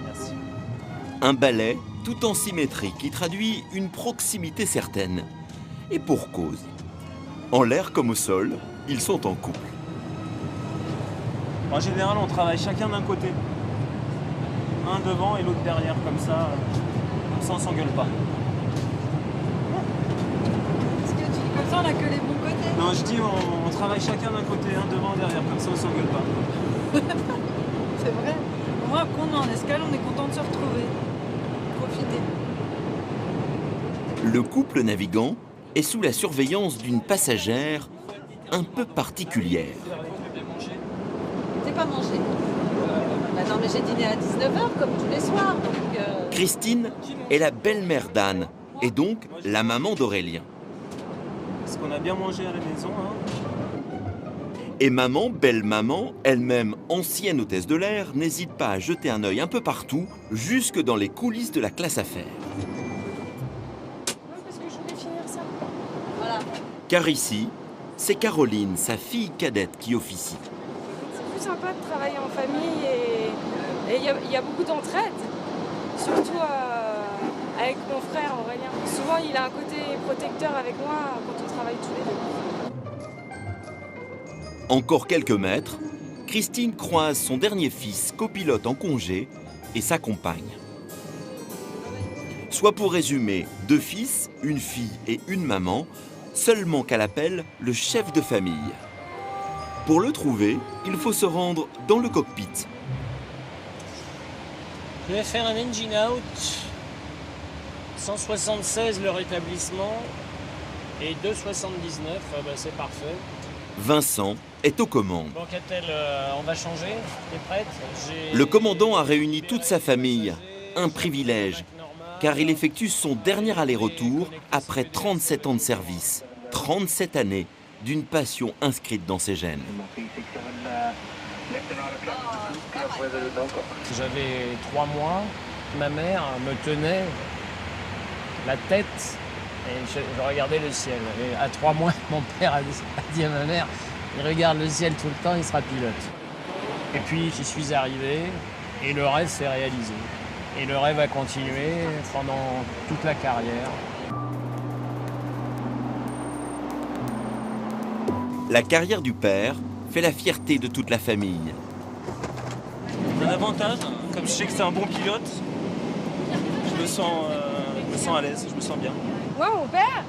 Merci. Un balai tout en symétrie qui traduit une proximité certaine. Et pour cause. En l'air comme au sol, ils sont en couple. En général, on travaille chacun d'un côté. Un devant et l'autre derrière, comme ça on s'engueule pas. Est-ce que tu dis comme ça, on a que les bons côtés? Non, je dis on travaille chacun d'un côté, un devant, derrière, comme ça on s'engueule pas. C'est vrai. Moi, quand on est en escale, on est content de se retrouver. Profiter. Le couple navigant est sous la surveillance d'une passagère un peu particulière. T'es pas mangé? Bah non, mais j'ai dîné à 19h comme tous les soirs. Donc Christine est la belle-mère d'Anne et donc la maman d'Aurélien. Est-ce qu'on a bien mangé à la maison, hein? Et maman, belle-maman, elle-même ancienne hôtesse de l'air, n'hésite pas à jeter un œil un peu partout, jusque dans les coulisses de la classe affaires. Parce que je voulais finir ça. Voilà. Car ici, c'est Caroline, sa fille cadette, qui officie. C'est plus sympa de travailler en famille et il y a beaucoup d'entraide. Surtout avec mon frère Aurélien. Souvent, il a un côté protecteur avec moi quand on travaille tous les deux. Encore quelques mètres, Christine croise son dernier fils, copilote en congé, et sa compagne. Soit pour résumer, 2 fils, une fille et une maman, seulement qu'à l'appel le chef de famille. Pour le trouver, il faut se rendre dans le cockpit. Je vais faire un engine out, 176 le rétablissement et 2,79, c'est parfait. Vincent est aux commandes. Bon, Catel, on va changer, t'es prête? Le commandant a réuni toute sa famille, un privilège. car il effectue son dernier aller-retour après 37 ans de service. 37 années d'une passion inscrite dans ses gènes. J'avais 3 mois, ma mère me tenait la tête et je regardais le ciel. Et à 3 mois, mon père a dit à ma mère, il regarde le ciel tout le temps, il sera pilote. Et puis j'y suis arrivé et le rêve s'est réalisé. Et le rêve a continué pendant toute la carrière. La carrière du père fait la fierté de toute la famille. Un avantage, comme je sais que c'est un bon pilote, je me sens à l'aise, je me sens bien. Moi, mon père,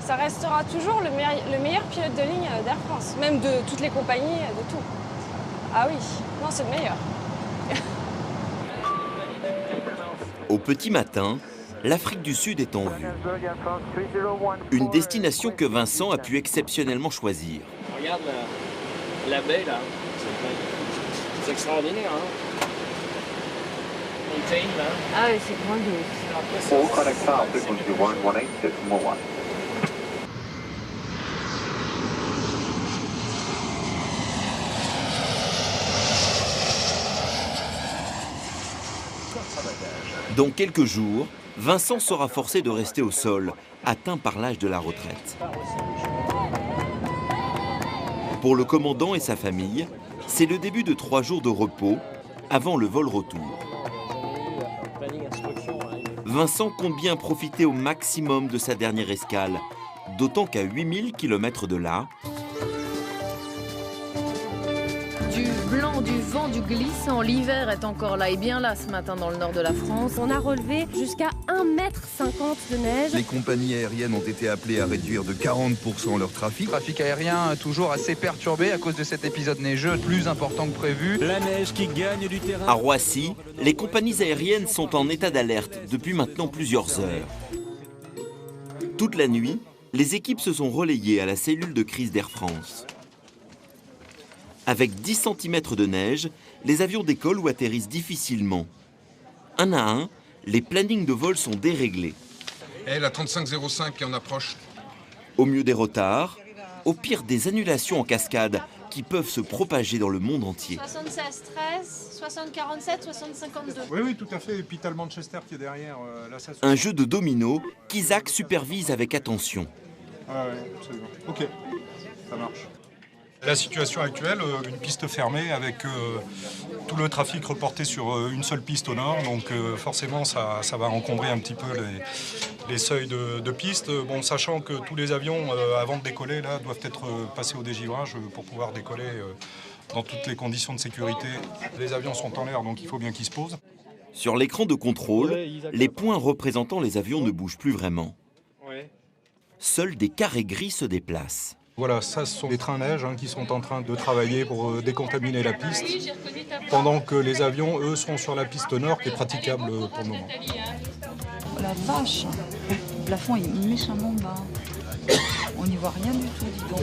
ça restera toujours le meilleur pilote de ligne d'Air France, même de toutes les compagnies, de tout. Ah oui, non, c'est le meilleur. Au petit matin, l'Afrique du Sud est en vue. Une destination que Vincent a pu exceptionnellement choisir. Regarde la baie là, c'est extraordinaire. Hein. Ah oui, c'est grandiose. Dans quelques jours, Vincent sera forcé de rester au sol, atteint par l'âge de la retraite. Pour le commandant et sa famille, c'est le début de 3 jours de repos avant le vol retour. Vincent compte bien profiter au maximum de sa dernière escale, d'autant qu'à 8000 km de là, du blanc, du vent, du glissant, l'hiver est encore là et bien là ce matin dans le nord de la France. On a relevé jusqu'à 1,50 m de neige. Les compagnies aériennes ont été appelées à réduire de 40% leur trafic. Trafic aérien toujours assez perturbé à cause de cet épisode neigeux plus important que prévu. La neige qui gagne du terrain. À Roissy, les compagnies aériennes sont en état d'alerte depuis maintenant plusieurs heures. Toute la nuit, les équipes se sont relayées à la cellule de crise d'Air France. Avec 10 cm de neige, les avions décollent ou atterrissent difficilement. Un à un, les plannings de vol sont déréglés. Et la 3505 qui en approche. Au mieux des retards, au pire des annulations en cascade qui peuvent se propager dans le monde entier. 76 13, 60 47, 60 52. Oui, tout à fait. Et puis t'as le Manchester qui est derrière. Là, ça Un jeu de dominos qu'Isaac supervise avec attention. Ah ouais, absolument. Ok, ça marche. La situation actuelle, une piste fermée avec tout le trafic reporté sur une seule piste au nord, donc forcément ça va encombrer un petit peu les seuils de piste. Bon, sachant que tous les avions, avant de décoller, là, doivent être passés au dégivrage pour pouvoir décoller dans toutes les conditions de sécurité. Les avions sont en l'air, donc il faut bien qu'ils se posent. Sur l'écran de contrôle, les points représentant les avions ne bougent plus vraiment. Seuls des carrés gris se déplacent. Voilà, ça ce sont des trains neige qui sont en train de travailler pour décontaminer la piste, pendant que les avions, eux, sont sur la piste nord qui est praticable pour le moment. La vache, le plafond est méchamment bas. On n'y voit rien du tout, dis donc.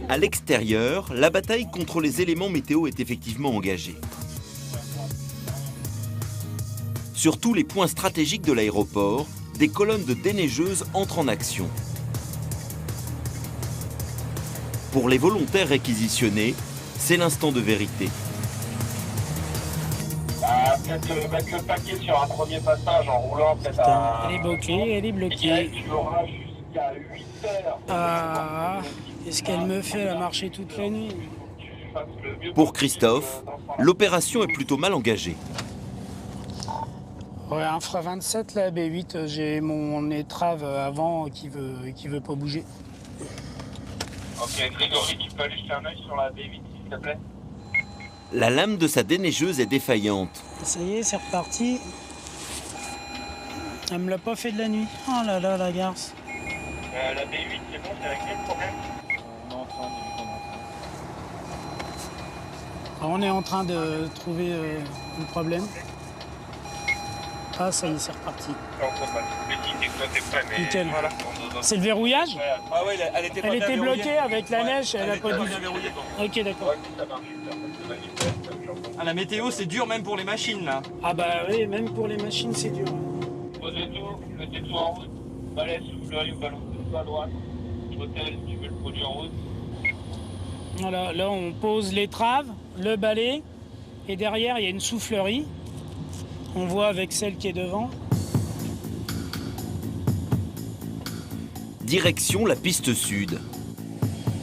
À l'extérieur, la bataille contre les éléments météo est effectivement engagée. Sur tous les points stratégiques de l'aéroport, des colonnes de déneigeuses entrent en action. Pour les volontaires réquisitionnés, c'est l'instant de vérité. Peut-être mettre le paquet sur un premier passage en roulant peut-être à... Elle est bloquée, elle est bloquée. Tu auras jusqu'à 8 heures. Ah, qu'est-ce qu'elle me fait à marcher toute la nuit? Pour Christophe, l'opération est plutôt mal engagée. Ouais, un frein 27, la B8, j'ai mon étrave avant qui veut pas bouger. Ok, Grégory, tu peux aller jeter un œil sur la B8, s'il te plaît? La lame de sa déneigeuse est défaillante. Ça y est, c'est reparti. Elle me l'a pas fait de la nuit. Oh là là, la garce. La B8, c'est bon, c'est réglé le problème? On est en train de trouver le problème. Ah, ça y est, c'est reparti. Nickel. Voilà. C'est le verrouillage? Ah ouais, elle était pas bien bloquée verrouillée. avec la neige, elle a pas dû... bien verrouillée. Ok, d'accord. Ah, la météo, c'est dur même pour les machines, là. Ah bah oui, même pour les machines, c'est dur. Posez tout, mettez tout en route. Balai, soufflerie, ballon, tout à droite. Hôtel, tu veux le produit en route. Voilà, là on pose l'étrave, le balai, et derrière il y a une soufflerie. On voit avec celle qui est devant. Direction la piste sud.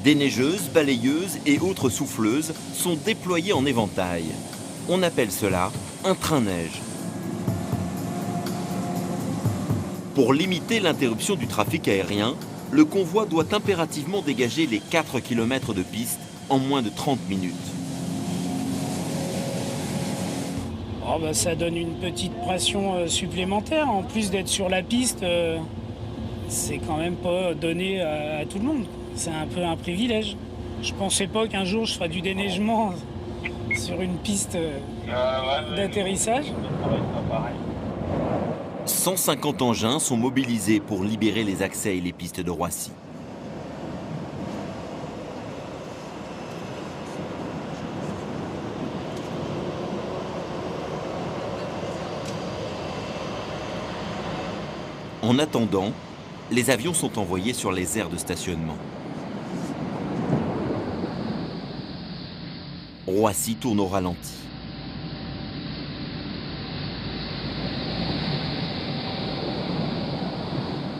Des neigeuses, balayeuses et autres souffleuses sont déployées en éventail. On appelle cela un train-neige. Pour limiter l'interruption du trafic aérien, le convoi doit impérativement dégager les 4 km de piste en moins de 30 minutes. Oh bah, ça donne une petite pression supplémentaire. En plus d'être sur la piste, c'est quand même pas donné à tout le monde. C'est un peu un privilège. Je pensais pas qu'un jour je ferais du déneigement sur une piste d'atterrissage. 150 engins sont mobilisés pour libérer les accès et les pistes de Roissy. En attendant, les avions sont envoyés sur les aires de stationnement. Roissy tourne au ralenti.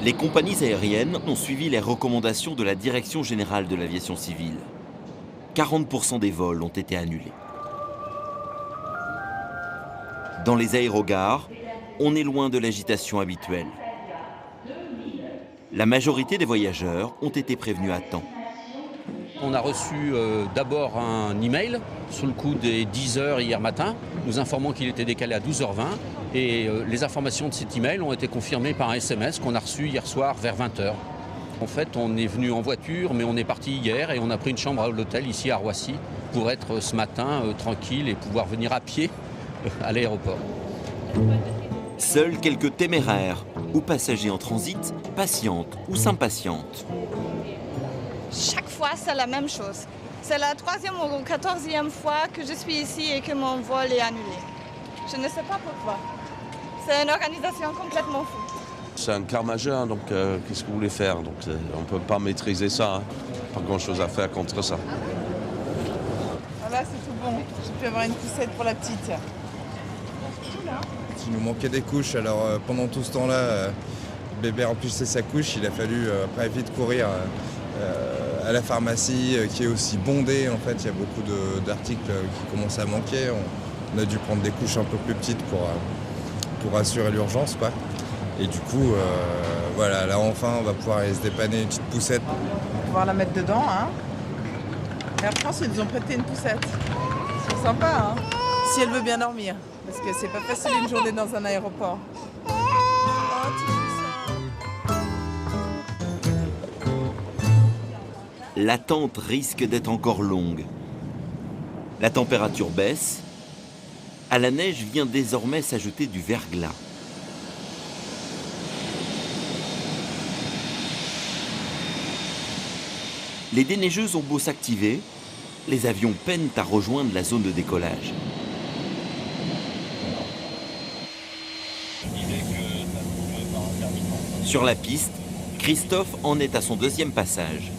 Les compagnies aériennes ont suivi les recommandations de la Direction générale de l'aviation civile. 40% des vols ont été annulés. Dans les aérogares, on est loin de l'agitation habituelle. La majorité des voyageurs ont été prévenus à temps. On a reçu d'abord un email sous le coup des 10 h hier matin, nous informant qu'il était décalé à 12h20 et les informations de cet email ont été confirmées par un SMS qu'on a reçu hier soir vers 20h. En fait, on est venu en voiture, mais on est parti hier et on a pris une chambre à l'hôtel ici à Roissy pour être ce matin tranquille et pouvoir venir à pied à l'aéroport. Seuls quelques téméraires ou passagers en transit patientent ou s'impatientent. Chaque fois, c'est la même chose. C'est la 3e ou 14e fois que je suis ici et que mon vol est annulé. Je ne sais pas pourquoi. C'est une organisation complètement fou. C'est un cas majeur, donc qu'est-ce que vous voulez faire? Donc, on ne peut pas maîtriser ça. Hein. Pas grand-chose à faire contre ça. Voilà, c'est tout bon. J'ai pu avoir une poussette pour la petite. Il nous manquait des couches, alors pendant tout ce temps-là, le bébé remplissait sa couche, il a fallu après vite courir à la pharmacie qui est aussi bondée. En fait, il y a beaucoup d'articles qui commencent à manquer. On a dû prendre des couches un peu plus petites pour assurer l'urgence, quoi. Et du coup, voilà, là enfin, on va pouvoir aller se dépanner une petite poussette. On va pouvoir la mettre dedans, hein. Air France, ils nous ont prêté une poussette. C'est sympa, hein. Si elle veut bien dormir, parce que c'est pas facile une journée dans un aéroport. L'attente risque d'être encore longue. La température baisse. À la neige vient désormais s'ajouter du verglas. Les déneigeuses ont beau s'activer, les avions peinent à rejoindre la zone de décollage. Sur la piste, Christophe en est à son 2e passage.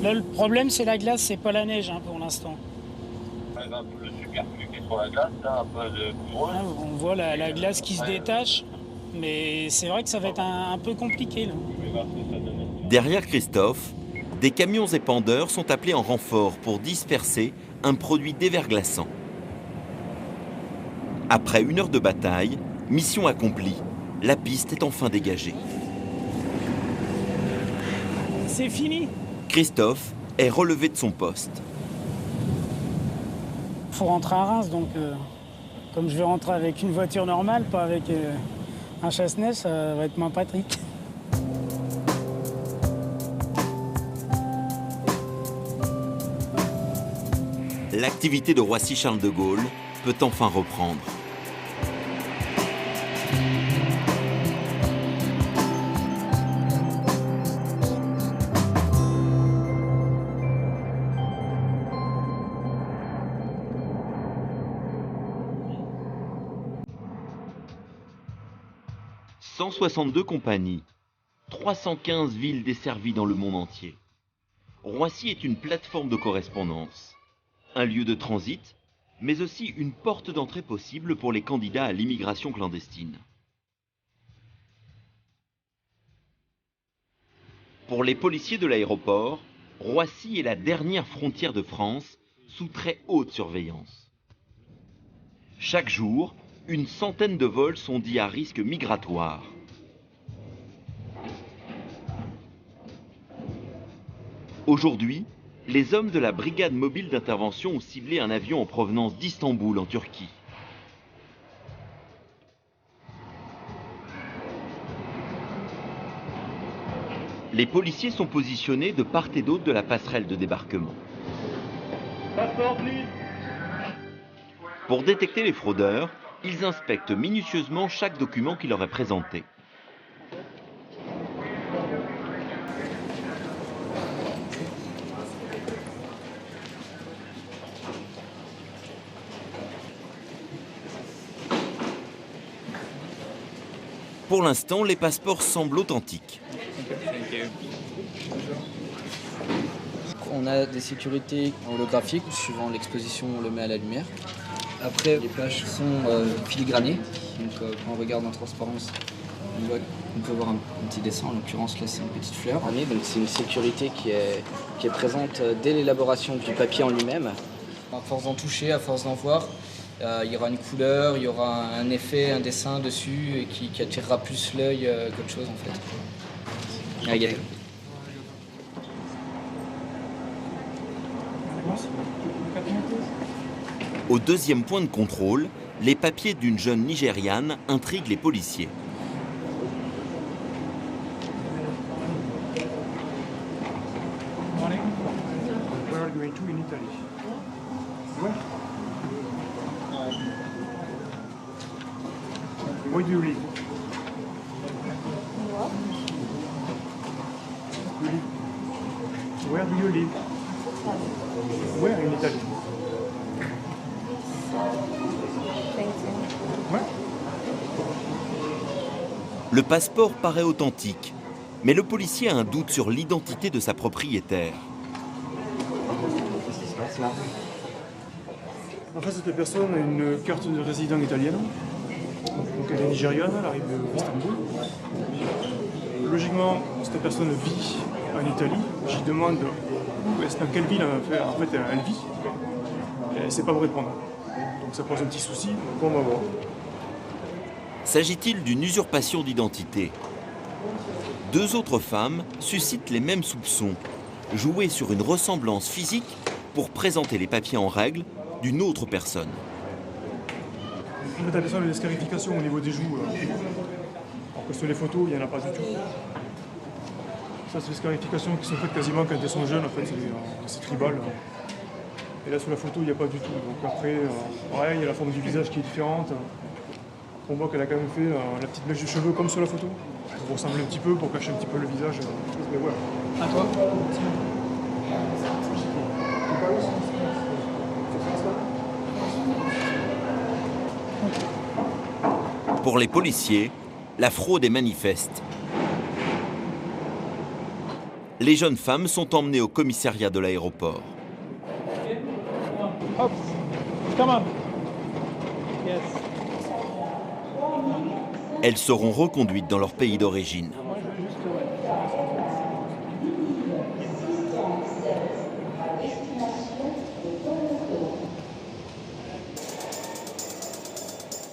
Là, le problème, c'est la glace, c'est pas la neige hein, pour l'instant. Le superflu qui est sur la glace, là, un peu de poudreuse. On voit la glace qui se détache, mais c'est vrai que ça va être un peu compliqué. Là. Derrière Christophe, des camions épandeurs sont appelés en renfort pour disperser un produit déverglaçant. Après 1 heure de bataille, mission accomplie. La piste est enfin dégagée. C'est fini. Christophe est relevé de son poste. Il faut rentrer à Reims, donc comme je vais rentrer avec une voiture normale, pas avec un chasse-neige, ça va être moins pratique. L'activité de Roissy-Charles de Gaulle peut enfin reprendre. 162 compagnies, 315 villes desservies dans le monde entier. Roissy est une plateforme de correspondance, un lieu de transit, mais aussi une porte d'entrée possible pour les candidats à l'immigration clandestine. Pour les policiers de l'aéroport, Roissy est la dernière frontière de France sous très haute surveillance. Chaque jour, une centaine de vols sont dits à risque migratoire. Aujourd'hui, les hommes de la brigade mobile d'intervention ont ciblé un avion en provenance d'Istanbul en Turquie. Les policiers sont positionnés de part et d'autre de la passerelle de débarquement. Pour détecter les fraudeurs, ils inspectent minutieusement chaque document qui leur est présenté. Pour l'instant, les passeports semblent authentiques. On a des sécurités holographiques, suivant l'exposition, on le met à la lumière. Après, les plages sont filigranées, donc quand on regarde en transparence, on peut voir un petit dessin, en l'occurrence là c'est une petite fleur. Donc c'est une sécurité qui est présente dès l'élaboration du papier en lui-même. À force d'en toucher, à force d'en voir, il y aura une couleur, il y aura un effet, un dessin dessus et qui attirera plus l'œil qu'autre chose en fait. Regardez. Au deuxième point de contrôle, les papiers d'une jeune Nigériane intriguent les policiers. Where do you live? Where do you live? Where in Italy? Le passeport paraît authentique, mais le policier a un doute sur l'identité de sa propriétaire. En fait, cette personne a une carte de résident italienne. Donc elle est nigériane, elle arrive d'Istanbul. Logiquement, cette personne vit en Italie. J'y demande dans quelle ville en fait elle vit. Elle ne sait pas me répondre. Donc ça pose un petit souci, donc on va voir. S'agit-il d'une usurpation d'identité? Deux autres femmes suscitent les mêmes soupçons. Jouer sur une ressemblance physique pour présenter les papiers en règle d'une autre personne. En fait, elle a des scarifications au niveau des joues. Alors que sur les photos, il n'y en a pas du tout. Ça, c'est des scarifications qui sont faites quasiment quand elles sont jeunes. En fait, c'est tribal. Et là, sur la photo, il n'y a pas du tout. Donc après, pareil, il y a la forme du visage qui est différente. On voit qu'elle a quand même fait la petite mèche de cheveux comme sur la photo. Pour ressembler un petit peu, pour cacher un petit peu le visage. Mais voilà. À toi. Pour les policiers, la fraude est manifeste. Les jeunes femmes sont emmenées au commissariat de l'aéroport. Hop, come on. Yes. Elles seront reconduites dans leur pays d'origine.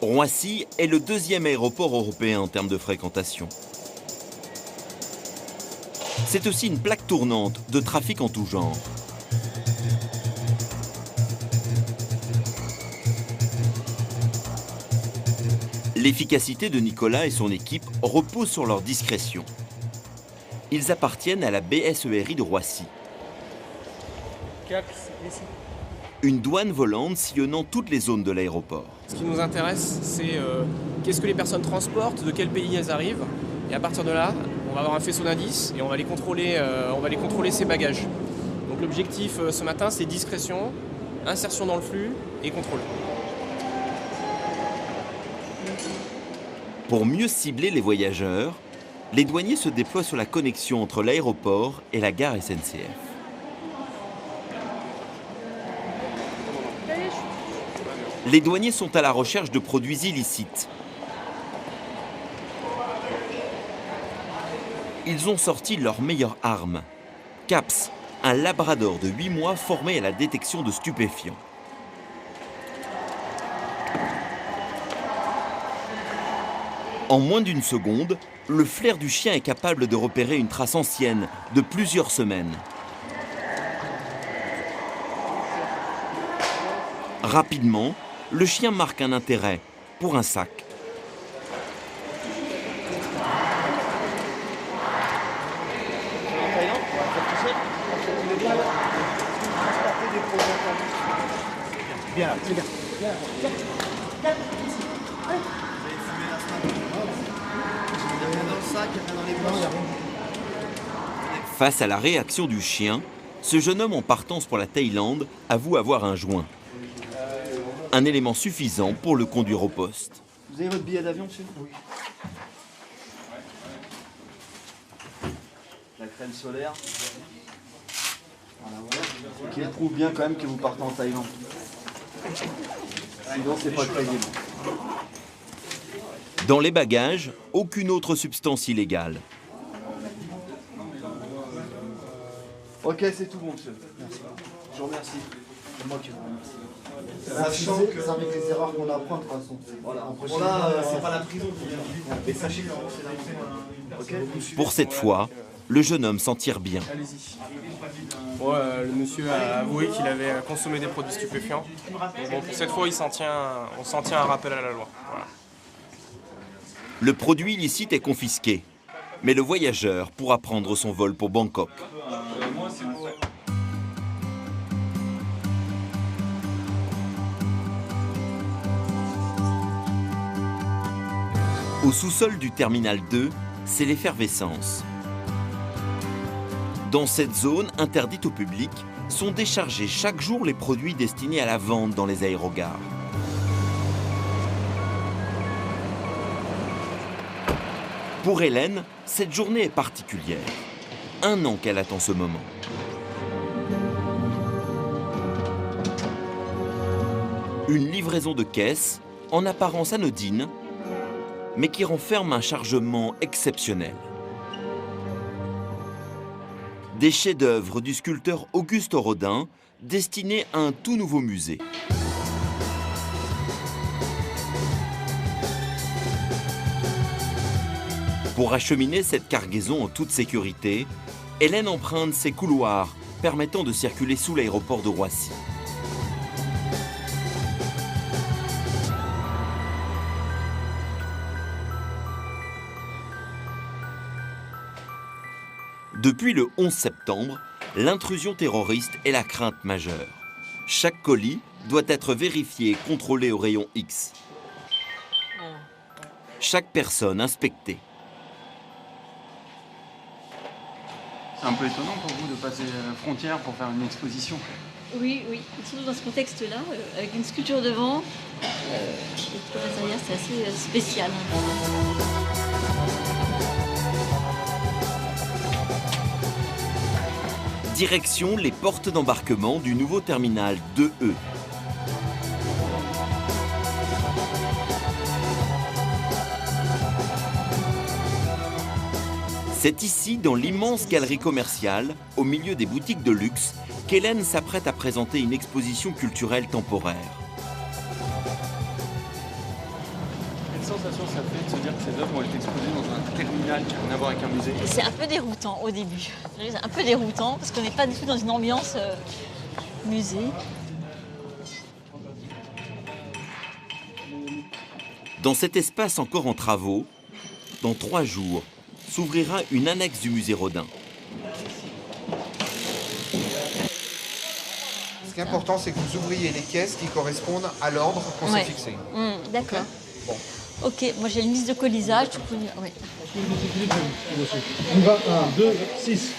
Roissy est le deuxième aéroport européen en termes de fréquentation. C'est aussi une plaque tournante de trafic en tout genre. L'efficacité de Nicolas et son équipe repose sur leur discrétion. Ils appartiennent à la BSERI de Roissy. Une douane volante sillonnant toutes les zones de l'aéroport. Ce qui nous intéresse, c'est qu'est-ce que les personnes transportent, de quel pays elles arrivent. Et à partir de là, on va avoir un faisceau d'indices et on va les contrôler ces bagages. Donc l'objectif ce matin, c'est discrétion, insertion dans le flux et contrôle. Pour mieux cibler les voyageurs, les douaniers se déploient sur la connexion entre l'aéroport et la gare SNCF. Les douaniers sont à la recherche de produits illicites. Ils ont sorti leur meilleure arme, Caps, un labrador de 8 mois formé à la détection de stupéfiants. En moins d'une seconde, le flair du chien est capable de repérer une trace ancienne de plusieurs semaines. Rapidement, le chien marque un intérêt pour un sac. Face à la réaction du chien, ce jeune homme en partance pour la Thaïlande avoue avoir un joint. Un élément suffisant pour le conduire au poste. Vous avez votre billet d'avion, monsieur? Oui. La crème solaire. Voilà. Qui prouve bien quand même que vous partez en Thaïlande. Sinon, c'est pas crédible. Dans les bagages, aucune autre substance illégale. Ok, c'est tout bon, monsieur. Merci. Je vous remercie. C'est moi qui vous remercie. Sachant que c'est avec les erreurs qu'on apprend de toute façon. Voilà. Là, c'est pas la prison qui vient. Mais sachez que c'est la prison. Pour cette fois, le jeune homme s'en tire bien. Allez-y. Bon, le monsieur a avoué qu'il avait consommé des produits stupéfiants. Bon, pour cette fois, on s'en tient un rappel à la loi. Voilà. Le produit illicite est confisqué, mais le voyageur pourra prendre son vol pour Bangkok. Au sous-sol du terminal 2, c'est l'effervescence. Dans cette zone interdite au public, sont déchargés chaque jour les produits destinés à la vente dans les aérogares. Pour Hélène, cette journée est particulière. 1 an qu'elle attend ce moment. Une livraison de caisse, en apparence anodine, mais qui renferme un chargement exceptionnel. Des chefs-d'œuvre du sculpteur Auguste Rodin, destinés à un tout nouveau musée. Pour acheminer cette cargaison en toute sécurité, Hélène emprunte ces couloirs permettant de circuler sous l'aéroport de Roissy. Depuis le 11 septembre, l'intrusion terroriste est la crainte majeure. Chaque colis doit être vérifié et contrôlé au rayon X. Chaque personne inspectée. C'est un peu étonnant pour vous de passer la frontière pour faire une exposition. Oui, oui, surtout dans ce contexte-là, avec une sculpture devant, c'est assez spécial. Direction les portes d'embarquement du nouveau terminal 2E. C'est ici, dans l'immense galerie commerciale, au milieu des boutiques de luxe, qu'Hélène s'apprête à présenter une exposition culturelle temporaire. Quelle sensation ça fait de se dire que ces œuvres vont être exposées dans un terminal qui n'a rien à voir avec un musée? C'est un peu déroutant au début. C'est un peu déroutant parce qu'on n'est pas du tout dans une ambiance musée. Dans cet espace encore en travaux, dans 3 jours, s'ouvrira une annexe du musée Rodin. Ce qui est important, c'est que vous ouvriez les caisses qui correspondent à l'ordre qu'on s'est fixé. D'accord. Okay. Bon. Ok, moi j'ai une liste de colisage. Tu peux... ouais. On va 1, 2, 6.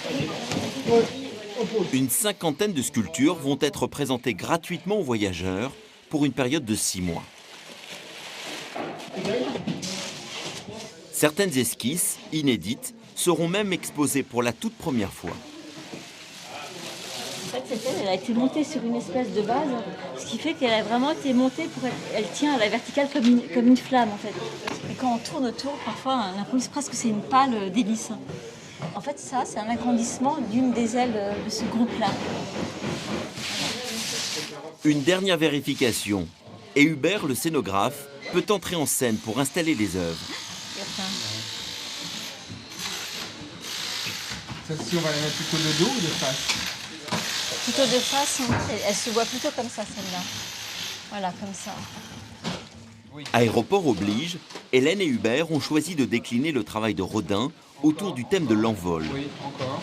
Une 50aine de sculptures vont être présentées gratuitement aux voyageurs pour une période de 6 mois. Certaines esquisses, inédites, seront même exposées pour la toute première fois. En fait, cette aile, elle a été montée sur une espèce de base, ce qui fait qu'elle a vraiment été montée pour elle tient à la verticale comme une flamme en fait. Et quand on tourne autour, parfois on a l'impression presque que c'est une pâle d'hélice. En fait, ça, c'est un agrandissement d'une des ailes de ce groupe-là. Une dernière vérification. Et Hubert, le scénographe, peut entrer en scène pour installer les œuvres. Celle-ci, on va la mettre plutôt de dos ou de face? Plutôt de face, elle se voit plutôt comme ça, celle-là. Voilà, comme ça. Aéroport oblige, Hélène et Hubert ont choisi de décliner le travail de Rodin autour du thème de l'envol. Oui, encore.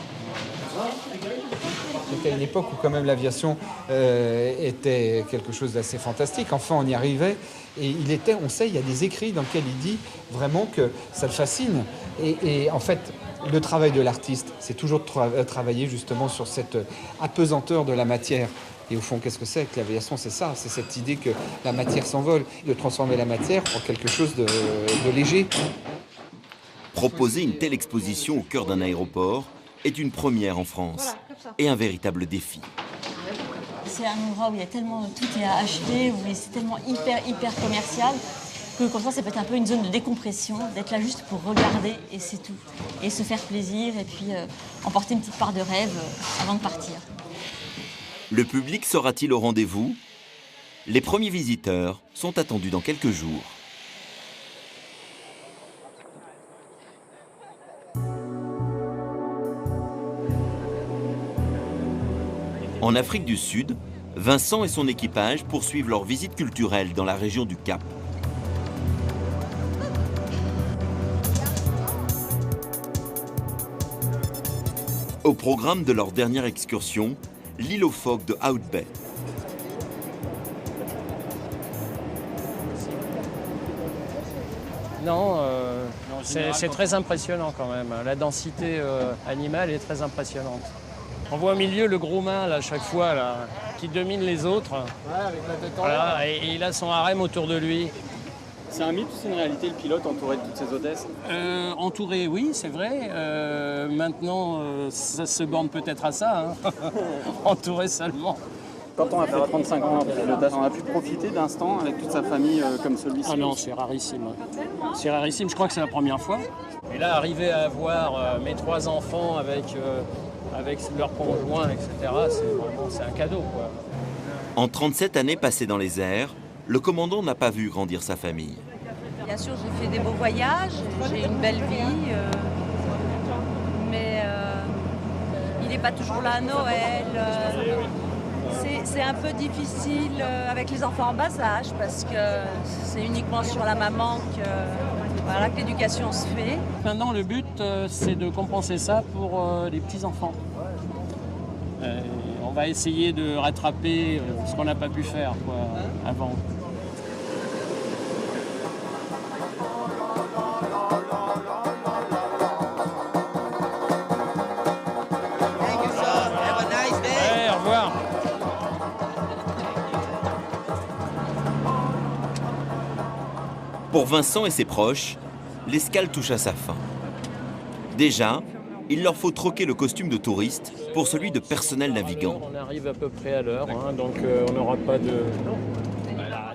C'était une époque où quand même l'aviation était quelque chose d'assez fantastique. Enfin, on y arrivait. Et on sait, il y a des écrits dans lesquels il dit vraiment que ça le fascine. Et en fait, le travail de l'artiste, c'est toujours de travailler justement sur cette apesanteur de la matière. Et au fond, qu'est-ce que c'est que l'aviation? C'est ça, c'est cette idée que la matière s'envole, de transformer la matière en quelque chose de léger. Proposer une telle exposition au cœur d'un aéroport est une première en France et un véritable défi. C'est un endroit où il y a tellement tout est à acheter, où c'est tellement hyper commercial que comme ça peut être un peu une zone de décompression, d'être là juste pour regarder et c'est tout. Et se faire plaisir et puis emporter une petite part de rêve avant de partir. Le public sera-t-il au rendez-vous? Les premiers visiteurs sont attendus dans quelques jours. En Afrique du Sud, Vincent et son équipage poursuivent leur visite culturelle dans la région du Cap. Au programme de leur dernière excursion, l'île aux phoques de Hout Bay. Non, c'est très impressionnant quand même. La densité animale est très impressionnante. On voit au milieu le gros mâle à chaque fois là, qui domine les autres. Ouais, avec la tête en Voilà, et il a son harem autour de lui. C'est un mythe ou c'est une réalité, le pilote entouré de toutes ses hôtesses? Entouré, oui, c'est vrai. Maintenant, ça se borne peut-être à ça. Hein. Entouré seulement. Quand on a fait 35 ans après pilotage, on a pu profiter d'instants avec toute sa famille comme celui-ci? Ah non, c'est rarissime. C'est rarissime, je crois que c'est la première fois. Et là, arriver à avoir mes 3 enfants avec leurs conjoints, etc., c'est un cadeau, quoi. En 37 années passées dans les airs, le commandant n'a pas vu grandir sa famille. Bien sûr, j'ai fait des beaux voyages, j'ai une belle vie, mais il n'est pas toujours là à Noël. C'est un peu difficile avec les enfants en bas âge parce que c'est uniquement sur la maman que l'éducation se fait. Maintenant, le but, c'est de compenser ça pour les petits-enfants. On va essayer de rattraper ce qu'on n'a pas pu faire avant. Ouais, au revoir. Pour Vincent et ses proches, l'escale touche à sa fin. Déjà, il leur faut troquer le costume de touriste pour celui de personnel navigant. On arrive à peu près à l'heure, hein, donc on n'aura pas de...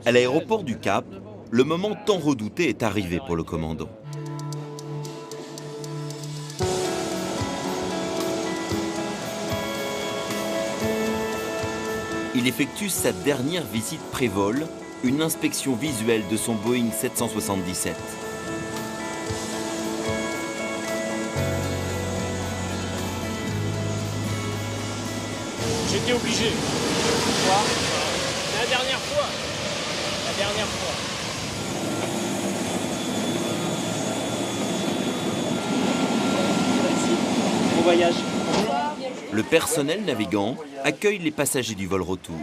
À l'aéroport du Cap, le moment tant redouté est arrivé pour le commandant. Il effectue sa dernière visite pré-vol, une inspection visuelle de son Boeing 777. J'étais obligé. La dernière fois. La dernière fois. Bon voyage. Le personnel navigant accueille les passagers du vol retour.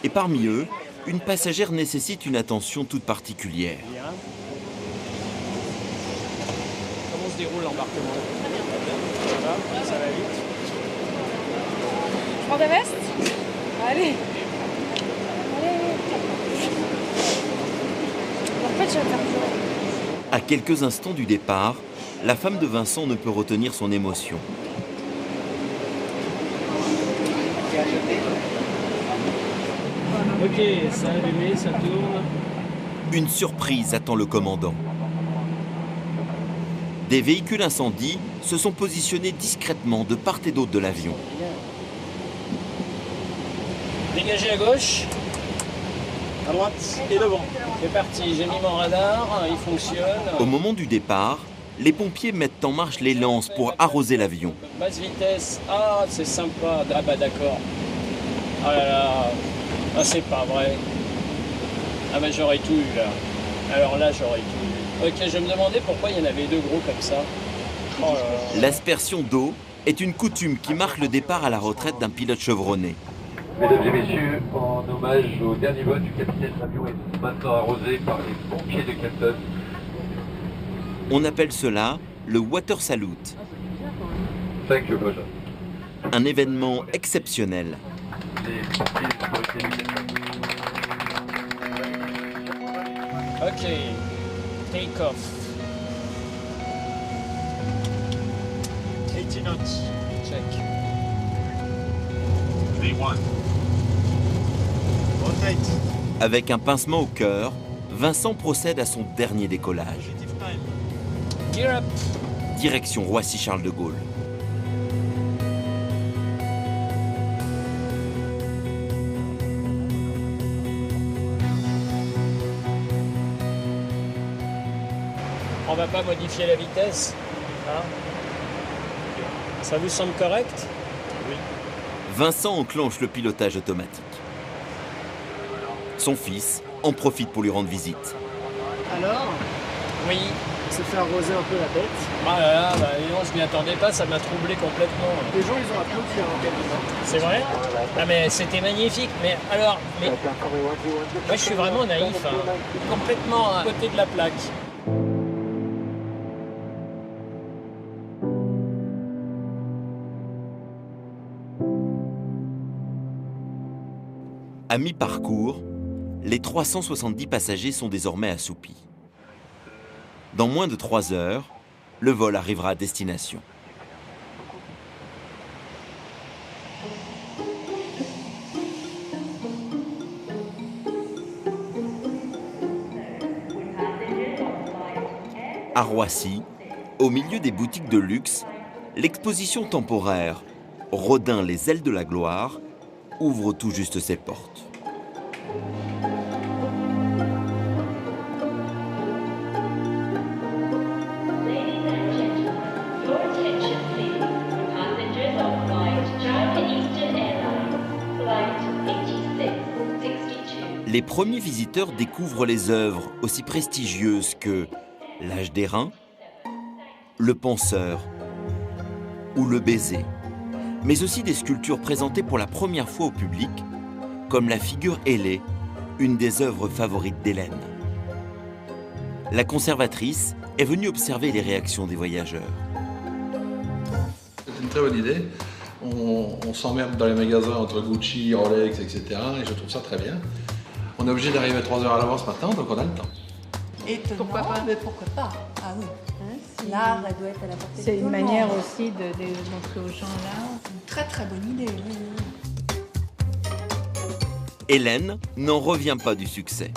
Et parmi eux, une passagère nécessite une attention toute particulière. Comment se déroule l'embarquement? Ça va vite. Je prends des vestes? Allez. En fait, je vais faire À quelques instants du départ, la femme de Vincent ne peut retenir son émotion. Ok, ça a allumé, ça tourne. Une surprise attend le commandant. Des véhicules incendies se sont positionnés discrètement de part et d'autre de l'avion. Dégagez à gauche, à droite et devant. C'est parti, j'ai mis mon radar, il fonctionne. Au moment du départ, les pompiers mettent en marche les lances pour arroser l'avion. Basse vitesse, ah c'est sympa, ah bah d'accord. Ah là là, ah c'est pas vrai. Ah bah j'aurais tout eu là. Alors là j'aurais tout eu. Ok, je me demandais pourquoi il y en avait deux gros comme ça. Oh là là. L'aspersion d'eau est une coutume qui marque le départ à la retraite d'un pilote chevronné. Mesdames et messieurs, en hommage au dernier vol du capitaine, l'avion est maintenant arrosé par les pompiers de Captain. On appelle cela le Water Salute. Thank you, Roger. Un événement exceptionnel. Ok, take off. 80 knots. Check. V1. Avec un pincement au cœur, Vincent procède à son dernier décollage. Gear up. Direction Roissy-Charles de Gaulle. On va pas modifier la vitesse, hein? Ça vous semble correct? Oui. Vincent enclenche le pilotage automatique. Son fils en profite pour lui rendre visite. Alors? Oui. On s'est fait arroser un peu la tête. Ah là là, bah, non, je m'y attendais pas, ça m'a troublé complètement. Les gens, ils ont applaudi en quelque. C'est vrai? Ah mais c'était magnifique, mais alors, moi je suis vraiment naïf, hein. Complètement à côté de la plaque. À mi-parcours, les 370 passagers sont désormais assoupis. Dans moins de 3 heures, le vol arrivera à destination. À Roissy, au milieu des boutiques de luxe, l'exposition temporaire « Rodin, les ailes de la gloire » ouvre tout juste ses portes. Les premiers visiteurs découvrent les œuvres aussi prestigieuses que l'Âge d'airain, le Penseur ou le Baiser, mais aussi des sculptures présentées pour la première fois au public, comme la figure ailée, une des œuvres favorites d'Hélène. La conservatrice est venue observer les réactions des voyageurs. C'est une très bonne idée. On s'emmerde dans les magasins entre Gucci, Rolex, etc. Et je trouve ça très bien. On est obligé d'arriver 3 heures à l'avance maintenant, donc on a le temps. Étonnant. Pourquoi pas? Mais pourquoi pas? Ah oui. L'art, elle doit être à la portée de C'est tout une le manière monde. aussi de montrer aux gens là. Une très très bonne idée, oui. Hélène n'en revient pas du succès.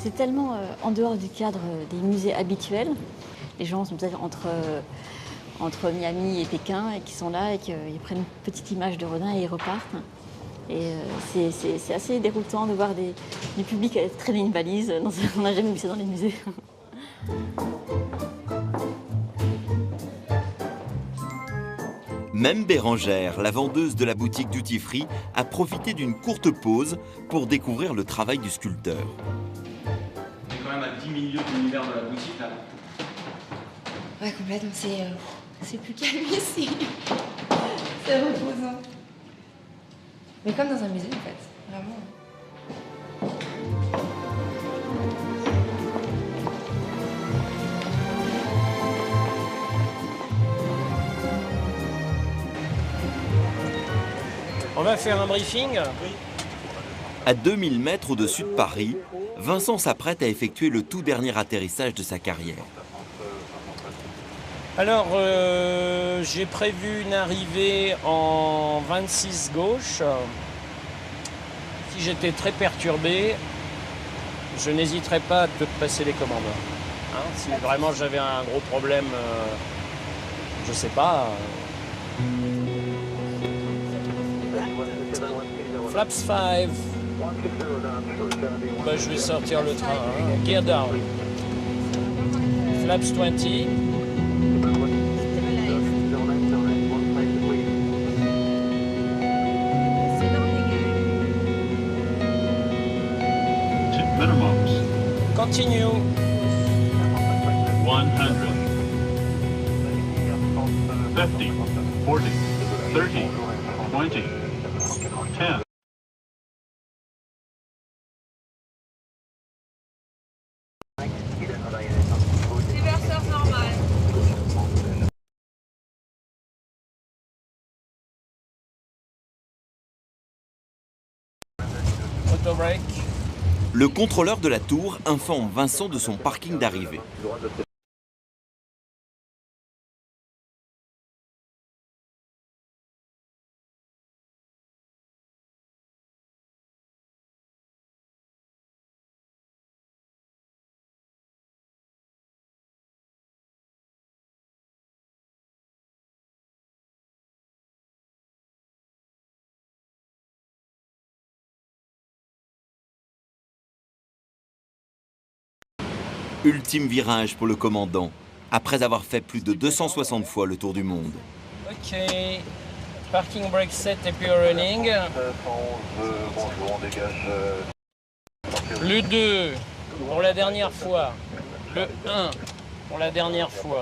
C'est tellement en dehors du cadre des musées habituels. Les gens sont peut-être entre Miami et Pékin et qui sont là et qu'ils prennent une petite image de Rodin et ils repartent. Et c'est assez déroutant de voir du public traîner une valise. On n'a jamais vu ça dans les musées. Même Bérangère, la vendeuse de la boutique Duty Free, a profité d'une courte pause pour découvrir le travail du sculpteur. On est quand même à 10 milieux de l'univers de la boutique là. Ouais, complètement. C'est plus calme ici. C'est reposant. Mais comme dans un musée, en fait. Vraiment. On va faire un briefing. À 2000 mètres au-dessus de Paris, Vincent s'apprête à effectuer le tout dernier atterrissage de sa carrière. Alors, j'ai prévu une arrivée en 26 gauche. Si j'étais très perturbé, je n'hésiterais pas à te passer les commandes. Hein, si vraiment j'avais un gros problème, je sais pas. Flaps 5. Bah, je vais sortir le train. Hein. Gear down. Flaps 20. Continue. 100, 50, 40, 30, 20, 10. Déverseur normal. Auto-break. Le contrôleur de la tour informe Vincent de son parking d'arrivée. Ultime virage pour le commandant, après avoir fait plus de 260 fois le tour du monde. Ok. Parking brake set et puis running. Le 2 pour la dernière fois. Le 1 pour la dernière fois.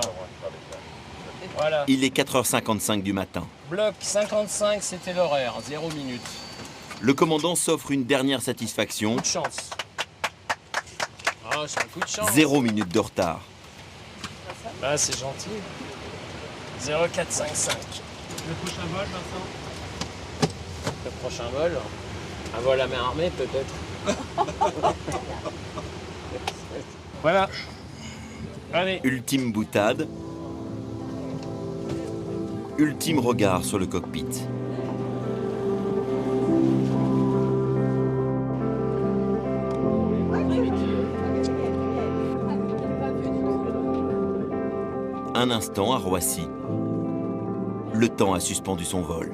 Voilà. Il est 4h55 du matin. Bloc 55, c'était l'horaire, 0 minutes. Le commandant s'offre une dernière satisfaction. Coup de chance. Ah, c'est un coup de chance. 0 minutes de retard. Bah, c'est gentil. 0455. Le prochain vol, Vincent? Le prochain vol? Un vol à main armée, peut-être. Voilà. Allez. Ultime boutade. Ultime regard sur le cockpit. Un instant à Roissy. Le temps a suspendu son vol.